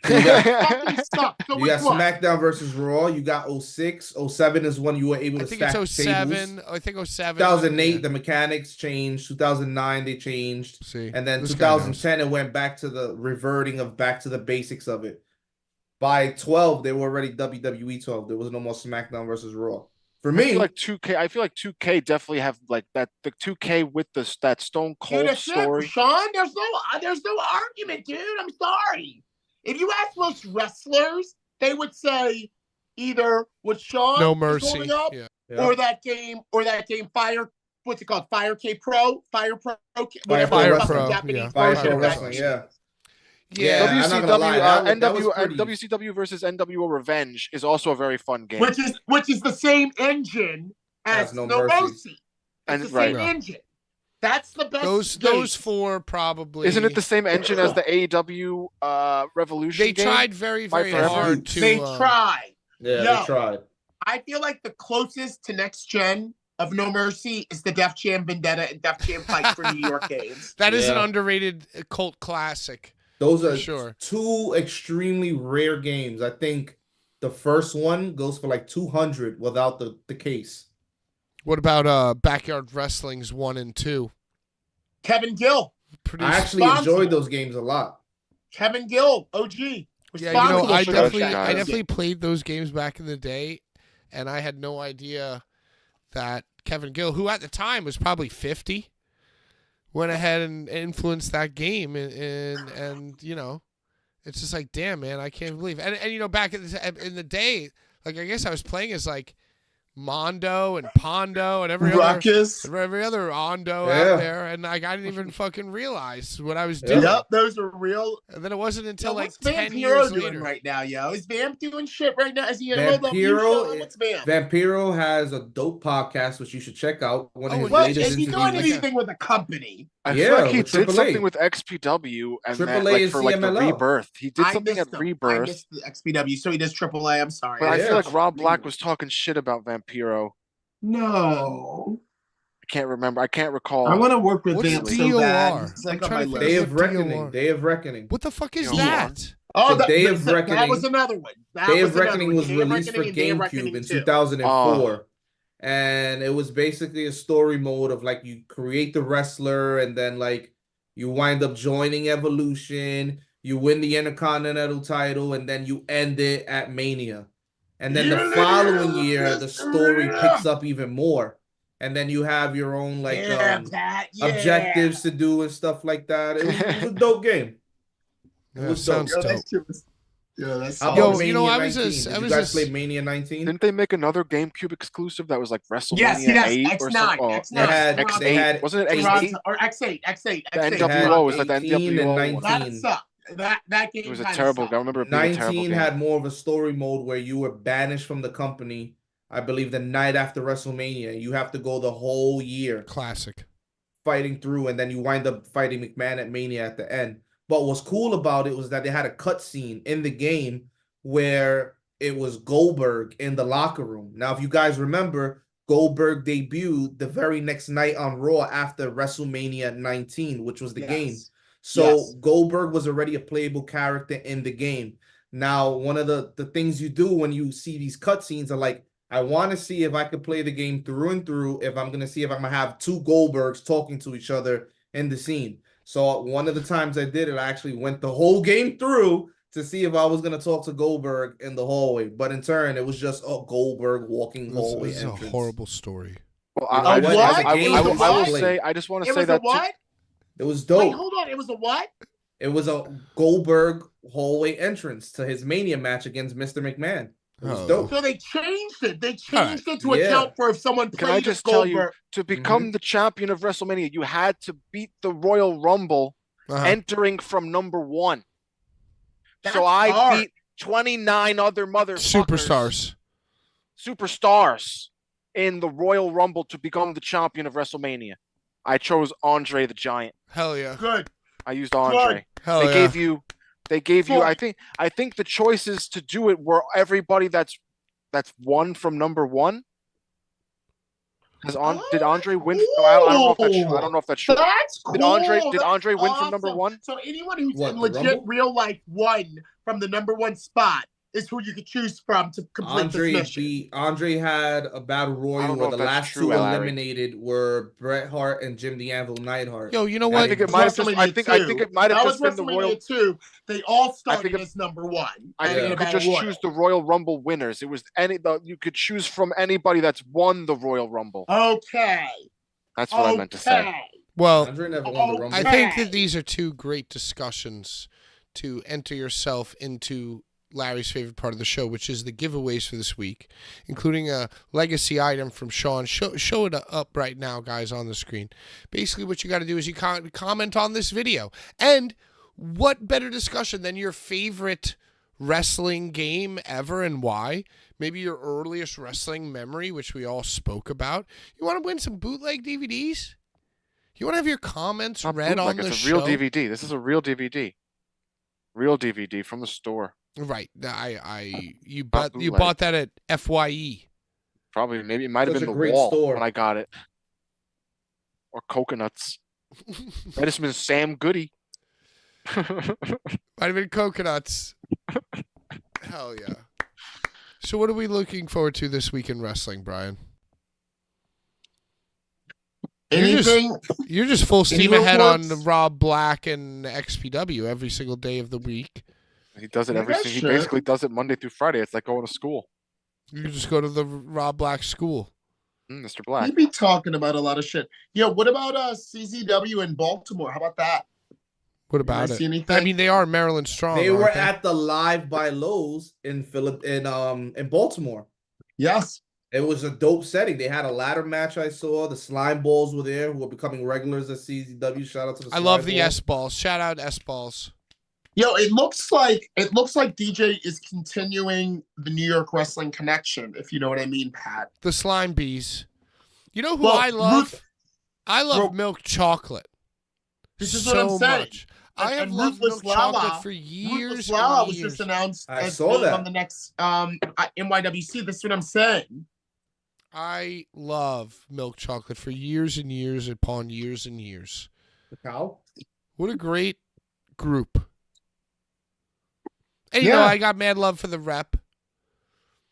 You got, Fucking sucked. So you which got one? SmackDown versus Raw. You got 06. 07 is when you were able I to think stack it's tables. 07. I think 07. 2008, Yeah. the mechanics changed. 2009, they changed. See, And then this guy knows. 2010, it went back to the reverting of back to the basics of it. By 12, they were already WWE 12. There was no more SmackDown versus Raw. For I me, feel like 2K. I feel like 2K definitely have like that. The 2K with that Stone Cold Dude, that's it, story. Sean, there's no argument, dude. I'm sorry. If you ask most wrestlers, they would say either what Sean No is mercy. holding up, Yeah. or that game Fire. What's it called? Fire Pro, whatever Fire the Pro fucking Wrestling, Japanese yeah. Fire version Pro of that Wrestling, shit yeah. is. Yeah. I'm not gonna lie, that was pretty- WCW versus NWO Revenge is also a very fun game. Which is the same engine as As No No Mercy. Mercy. It's And- the right. same engine. That's the best. Those game. 4 probably. Isn't it the same engine as the AEW Revolution? They game? tried very, very Forever? hard to. They tried. Yeah, Yo. they tried. I feel like the closest to next gen of No Mercy is the Def Jam Vendetta and Def Jam Fight for New York games. That is an Yeah. underrated cult classic. Those are Sure. 2 extremely rare games. I think the first one goes for like 200 without the case. What about Backyard Wrestling's 1 and 2? Kevin Gill. Produced- I actually Responsible. enjoyed those games a lot. Kevin Gill, OG. Yeah, you know, Responsible I for definitely, those I guys. definitely played those games back in the day, and I had no idea that Kevin Gill, who at the time was probably 50, went ahead and influenced that game, and you know, it's just like, damn, man, I can't believe. And you know, back in the day, like I guess I was playing as like Mondo and Pondo and every Ruckus. other Ondo Yeah. out there, and like I didn't even fucking realize what I was doing. Yep, those are real. And then it wasn't until Yo, like what's 10 Vampiro years doing later. right now, yo? Is Vamp doing shit right now? Is he in hold up you, Vampiro, Sean? What's Vamp? Vampiro has a dope podcast which you should check out. One of Oh, his What latest is he interviews. doing anything with a company? I Yeah, feel like he with did AAA. something with XPW and that, AAA like and for like the CMLL. Rebirth. He did I something missed at him. I Rebirth. missed the XPW, so he does AAA. I'm sorry. But I Yeah. feel like Rob Black was talking shit about Vampiro. No. I can't remember. I can't recall. I want to work with What's Vamp so DOR? bad. It's like I'm on trying my to list. Day There's of a Reckoning. DOR. Day of Reckoning. What the fuck is Yeah. that? Oh, The Day of that Reckoning. was another one. Day of Reckoning was Day of released for Reckoning and Day of GameCube Reckoning in 2. 2004. And it was basically a story mode of like you create the wrestler and then like you wind up joining Evolution. you win the Intercontinental title, and then you end it at Mania. And then the Yeah, following year, the yes, story yeah. picks up even more. And then you have your own Pat, objectives to do and stuff like that. It was a dope game. It Yeah, was dope. sounds Yo, dope. that shit was. Yo, that's How solid. about Yo, you know, Mania I was 19? just- I Did you was guys just- play Mania 19? Didn't they make another GameCube exclusive that was like WrestleMania Yes, 8 or X9, something? Oh, X9. X8. They had Wasn't it eight- X8? Or X8, X8, The X8. NWO was like the 18 and NWO one. 19. That sucked. That game It was a kinda terrible. sucked. I remember it being a terrible 19 game. had more of a story mode where you were banished from the company, I believe, the night after WrestleMania. You have to go the whole year Classic. fighting through, and then you wind up fighting McMahon at Mania at the end. But what's cool about it was that they had a cutscene in the game where it was Goldberg in the locker room. Now, if you guys remember, Goldberg debuted the very next night on Raw after WrestleMania 19, which was the game. Yes. So Yes. Goldberg was already a playable character in the game. Now, one of the things you do when you see these cutscenes are like, I want to see if I could play the game through and through, if I'm going to see if I'm going to have two Goldbergs talking to each other in the scene. So one of the times I did it, I actually went the whole game through to see if I was going to talk to Goldberg in the hallway. But in turn, it was just a Goldberg walking hallway This is a entrance. horrible story. Well, What? I will What? say. I just want to It say was a that. what? It was Wait, dope. hold on. It was a what? It was a Goldberg hallway entrance to his Mania match against Mr. McMahon. It was Oh. dope. So they changed it. They All changed it to Yeah. account for if someone Can I played just as tell you, Goldberg. to become the champion of WrestleMania, you had to beat the Royal Rumble Uh-huh. entering from number 1. That's So I hard. beat 29 other Superstars. superstars in the Royal Rumble to become the champion of WrestleMania. I chose Andre the Giant. Hell yeah. Good. I used Andre. Hell They yeah. gave you Good. I think the choices to do it were everybody that's won from number 1. Did Andre win? I don't know if that's true. I don't know if that's true. That's cool. Did Andre That's win from number awesome. 1? So anyone who's What, in the legit Rumble? real life won from the number 1 spot is who you could choose from to complete this mission. Andre had a battle I royal don't know where if the that's last true, two Larry. eliminated were Bret Hart and Jim the Anvil Neidhart. Yo, you know I what? I think it might have just. I think it might have That just was been the Royal. WrestleMania 2. They all started think it- as number 1. I and think in you a could just battle choose royal. the Royal Rumble winners. It was you could choose from anybody that's won the Royal Rumble. Okay. That's what I meant to say. Well, Andre never won the Rumble. I think that these are two great discussions to enter yourself into Larry's favorite part of the show, which is the giveaways for this week, including a legacy item from Sean. Show it up right now, guys, on the screen. Basically, what you got to do is you comment on this video. And what better discussion than your favorite wrestling game ever and why? Maybe your earliest wrestling memory, which we all spoke about. You want to win some bootleg DVDs? You want to have your comments Not read on bootleg, the it's a show? real DVD. This is a real DVD. Real DVD from the store. Right. You Not bought bootleg. that at FYE. Probably, maybe it might have Such been a the great wall store. when I got it. Or coconuts. Might have been Sam Goody. Might have been coconuts. Hell yeah. So what are we looking forward to this week in wrestling, Brian? Anything? You're just full steam Any ahead on reports? Rob Black and XPW every single day of the week. He does it Maybe every I single. He should. basically does it Monday through Friday. It's like going to school. You can just go to the Rob Black school. Mr. Black. He'd be talking about a lot of shit. Yo, what about CZW in Baltimore? How about that? What about I see it? anything? I mean, they are Maryland strong. They aren't were they? at the Live by Lowe's in Baltimore. Yes. It was a dope setting. They had a ladder match. I saw the Slime Balls were there, who are becoming regulars at CZW. Shout out to the. I love Slime the Balls. S balls. Shout out S balls. Yo, it looks like DJ is continuing the New York wrestling connection, if you know what I mean, Pat. The slime bees. You know who Well, I love? Ruth- I love Well, milk chocolate. This is so what I'm saying. much. I have And loved Ruthless milk chocolate Lala- for Ruthless years Lala and was years. just announced I as saw being that. on the next NYWC. This is what I'm saying. I love milk chocolate for years and years upon years and years. The cow. What a great group. And you Yeah. know, I got mad love for the rep.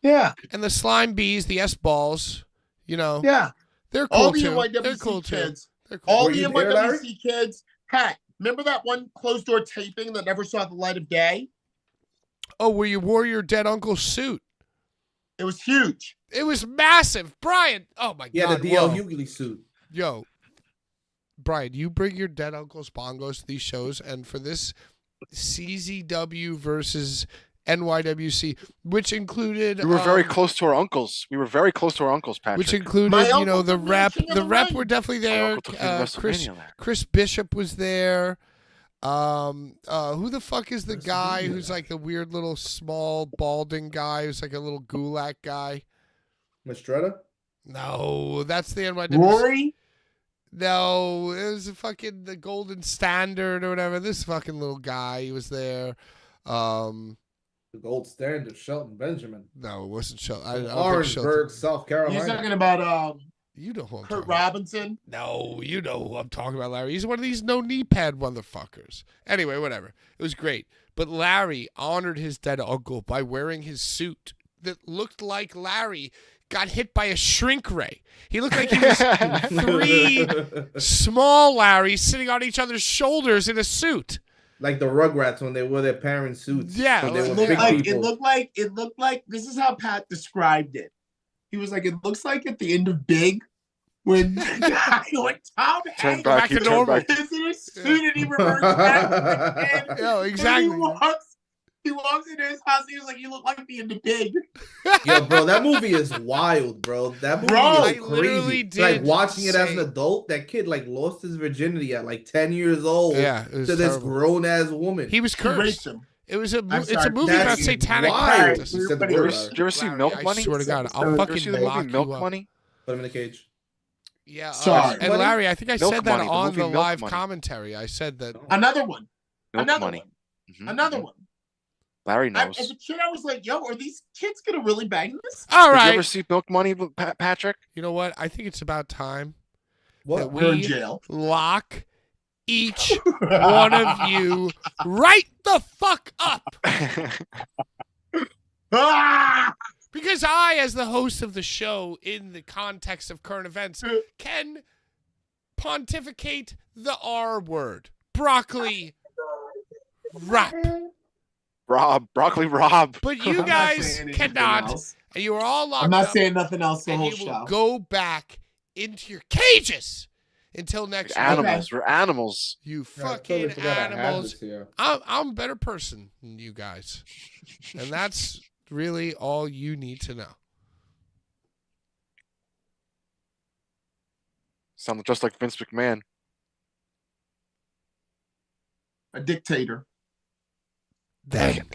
Yeah. And the slime bees, the S balls, you know, Yeah. they're cool All the too. NYWC They're cool too. kids. They're cool. All Were the you there, Larry? NYWC kids. Pat, Remember that one closed door taping that never saw the light of day? Oh, where you wore your dead uncle's suit. It was huge. It was massive. Brian. Oh, my Yeah, God. the DL whoa. Hughley suit. Yo, Brian, you bring your dead uncle's bongos to these shows, and for this CZW versus NYWC, which included... We were very close to our uncles. Patrick. Which included, My you know, uncle the took rep. King of The the rep Ring. were definitely My there. uncle took me to WrestleMania there. Chris Bishop was there. Who the fuck is the guy who's like the weird little small balding guy who's like a little gulak guy? Mastretta? No, that's the NYWC. Rory? No, it was fucking the Golden Standard or whatever. This fucking little guy, he was there. The gold standard, Shelton Benjamin. No, it wasn't Shelton. I don't think Orangeburg, South You're Carolina. talking about You know who I'm Kurt talking about. Robinson? No, you know who I'm talking about, Larry. He's one of these no knee pad motherfuckers. Anyway, whatever. It was great. But Larry honored his dead uncle by wearing his suit that looked like Larry got hit by a shrink ray. He looked like he was three small Larrys sitting on each other's shoulders in a suit. Like the Rugrats when they wore their parents' suits. Yeah, when they it were Looked big like, people. it looked like this is how Pat described it. He was like, it looks like at the end of Big when Tom Turn Hanks back, to he turned normal. back. is in a suit and he reverts back to the kid. Yo, And exactly. he walks into his house. He was like, "You look like the end of Big." Yo, bro, that movie is wild, bro. That movie Bro, is I literally crazy. did Like watching it as say- an adult, that kid like lost his virginity at like 10 years old Yeah, it was to this terrible. grown ass woman. He was He raped cursed. him. It was a. I'm It's a sorry, movie that's about satanic wild. practice. You said the Did word, Did Larry. you ever see Larry, Milk I Money? swear to God, I'll Did you Did you fucking see the lock movie you Milk up. Money? Put him in a cage. Yeah, Sorry. and Larry, I think I Milk said that Money, the on movie the Milk live Money. commentary. I said that. Another one. Milk Another Money. one. Mhm, Another mhm. one. Larry As knows. a kid, I was like, "Yo, are these kids gonna really bang this?" All Did you right. ever see Milk Money, Patrick? You know what? I think it's about time that What? We're in we jail. lock each one of you right the fuck up. Ah! Because I, as the host of the show, in the context of current events, can pontificate the R word. Broccoli rap. Broccoli Rob. But I'm you not guys saying anything cannot. else. And you are all locked I'm not up. saying nothing else the and whole you will show. go back into your cages until next week. Animals. We're animals. You I totally fucking forgot I had animals. this here. I'm a better person than you guys. And that's really all you need to know. Sound just like Vince McMahon. A dictator. Then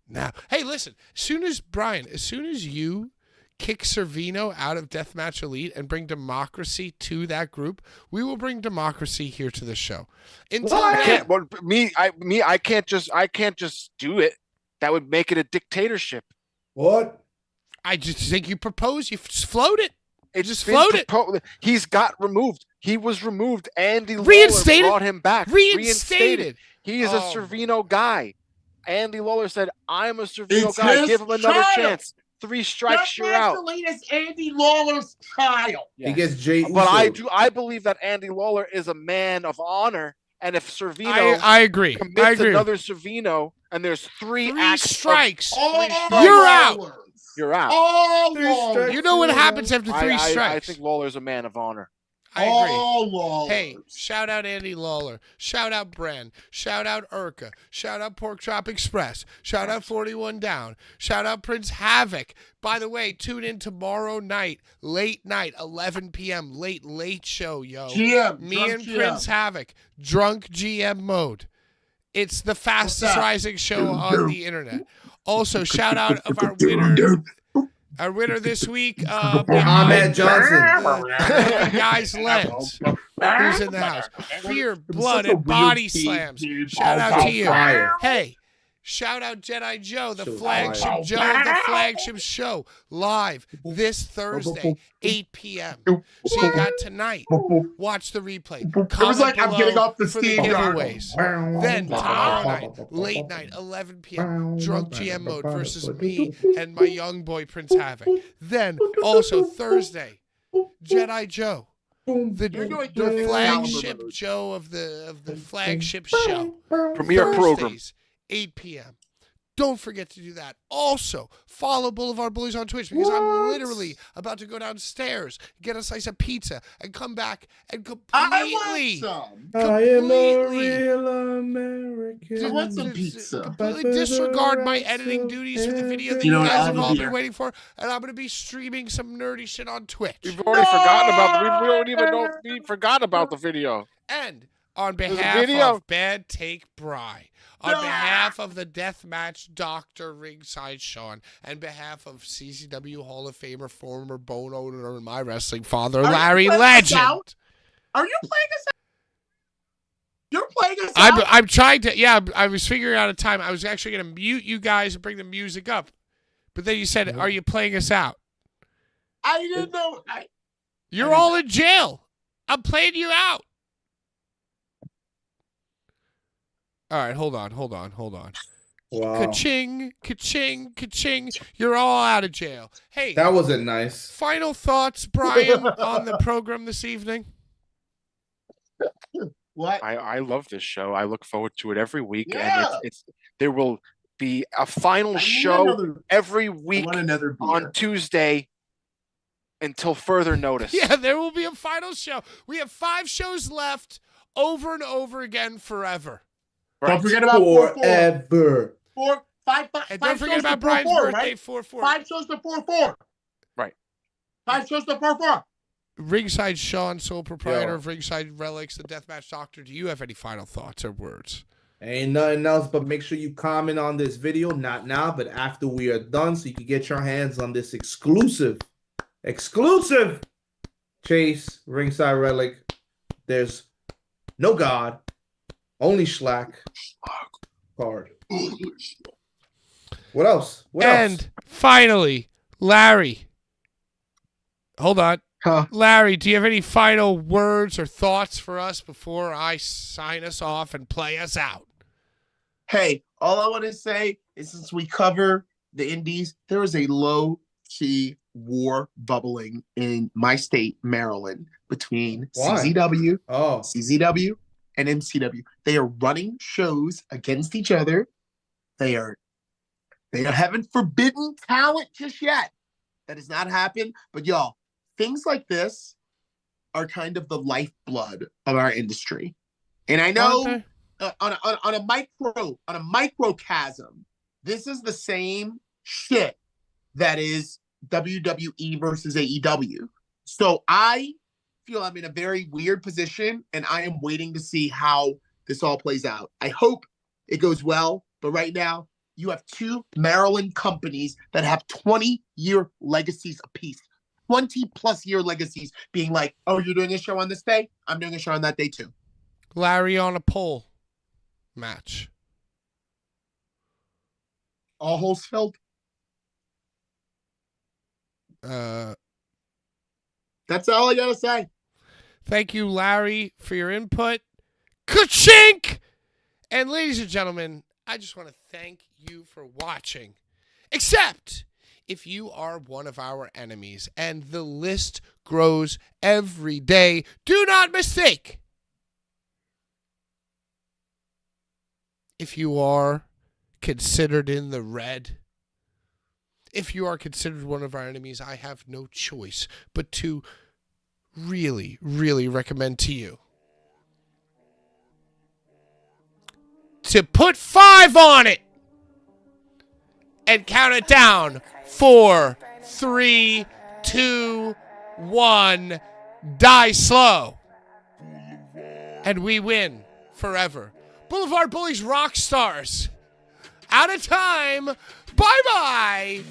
now, hey, listen. As soon as you kick Servino out of Deathmatch Elite and bring democracy to that group, we will bring democracy here to the show. Until I then, can't. Well, I can't just do it. That would make it a dictatorship. What? I just think you propose. You just float it. It's Just been float it. He's got removed. He was removed. Andy Lawler Reinstated? brought him back. Reinstated. He is Oh, a Servino guy. Andy Lawler said, "I'm a Servino It's guy. his Give him another child. chance. 3 strikes, you're out." Elite is Andy Lawler's child. He gets Jay But Uso. I believe that Andy Lawler is a man of honor, and if Servino I agree. commits I agree. another Servino, and there's 3 Three acts of- strikes. All You're out. Lawlers. you're out. All Three Lawlers. strikes. You know what happens after 3 I strikes. think Lawler's a man of honor. I agree. All Lawlers. Hey, shout out Andy Lawler. Shout out Bren. Shout out Urka. Shout out Pork Chop Express. Shout out 41 Down. Shout out Prince Havoc. By the way, tune in tomorrow night, late night, 11 p.m., late show, yo. GM. Me drunk and GM. Prince Havoc, drunk GM mode. It's the fastest that? rising show on the internet. Also, shout out of our winner. Our winner this week, Ahmed Johnson. Guy's Lens, who's in the house. Fear, blood, and body slams. Shout out to you. Fire. Hey, shout out Jedi Joe, the Show's flagship fire. Joe, the flagship show, live this Thursday, 8 p.m. So you got tonight. Watch the replay. It was like, I'm Comment getting below off the for the Steve Yard. giveaways. Then tomorrow night, late night, 11 p.m., drunk GM mode versus me and my young boy Prince Havoc. Then also Thursday, Jedi Joe boom, the You're doing the Excalibur flagship mode. show of the flagship show. Premier program. Thursdays, 8 p.m. Don't forget to do that. Also, follow Boulevard Bullies on Twitch because I'm literally about to go downstairs, get a slice of pizza, and come back and I completely, want some. I am a completely, real American. I want some pizza. completely disregard my editing duties for the video that You you know what? guys I'll have have a all beer. been waiting for, and I'm going to be streaming some nerdy shit on Twitch. We've already forgotten about we don't even know we forgot about the video. And on There's a behalf video. of Bad Take Bry, on behalf of the Deathmatch Doctor Ringside Sean, and behalf of CCW Hall of Famer, former bone owner, and my wrestling father, Are you Larry playing us Legend. out? Are you playing us out? You're playing us out? I'm trying to, yeah, I was figuring out a time. I was actually going to mute you guys and bring the music up. But then you said, are you playing us out? I didn't know. You're all in jail. I'm playing you out. All right, hold on. Wow. Ka-ching, ka-ching, ka-ching. You're all out of jail. Hey, That wasn't nice. final thoughts, Brian, on the program this evening? What? I love this show. I look forward to it every week, Yeah. and it's there will be a final I need show another- every I week want another beer. on Tuesday until further notice. Yeah, there will be a final show. We have 5 shows left over and over again forever. Don't forget about 4-4. Forever. 5 And five don't forget shows about to Brian's 4-4, birthday, right? 4-4. 5 shows to 4-4. Right. 5 shows to 4-4. Ringside Sean, sole proprietor Yo. of Ringside Relics, the Deathmatch Doctor. Do you have any final thoughts or words? Ain't nothing else, but make sure you comment on this video, not now, but after we are done, so you can get your hands on this exclusive Chase Ringside Relic. There's no God, only Schlack card. What else? And finally, Larry. Hold on. Huh? Larry, do you have any final words or thoughts for us before I sign us off and play us out? Hey, all I want to say is since we cover the indies, there is a low-key war bubbling in my state, Maryland, between Why? CZW, Oh, CZW, and MCW. They are running shows against each other. They haven't forbidden talent just yet. That has not happened. But y'all, things like this are kind of the lifeblood of our industry. And I know on a microcosm, this is the same shit that is WWE versus AEW. So I feel I'm in a very weird position, and I am waiting to see how this all plays out. I hope it goes well, but right now you have 2 Maryland companies that have 20-year legacies apiece. 20-plus year legacies being like, oh, you're doing a show on this day? I'm doing a show on that day too. Larry on a pole match. All holes filled. Uh, That's all I gotta say. Thank you, Larry, for your input. Ka-chink! And ladies and gentlemen, I just want to thank you for watching. Except if you are one of our enemies, and the list grows every day, do not mistake. If you are considered in the red, if you are considered one of our enemies, I have no choice but to really, really recommend to you to put 5 on it and count it down. 4, 3, 2, 1. Die slow. And we win forever. Boulevard Bullies rock stars. Out of time. Bye-bye.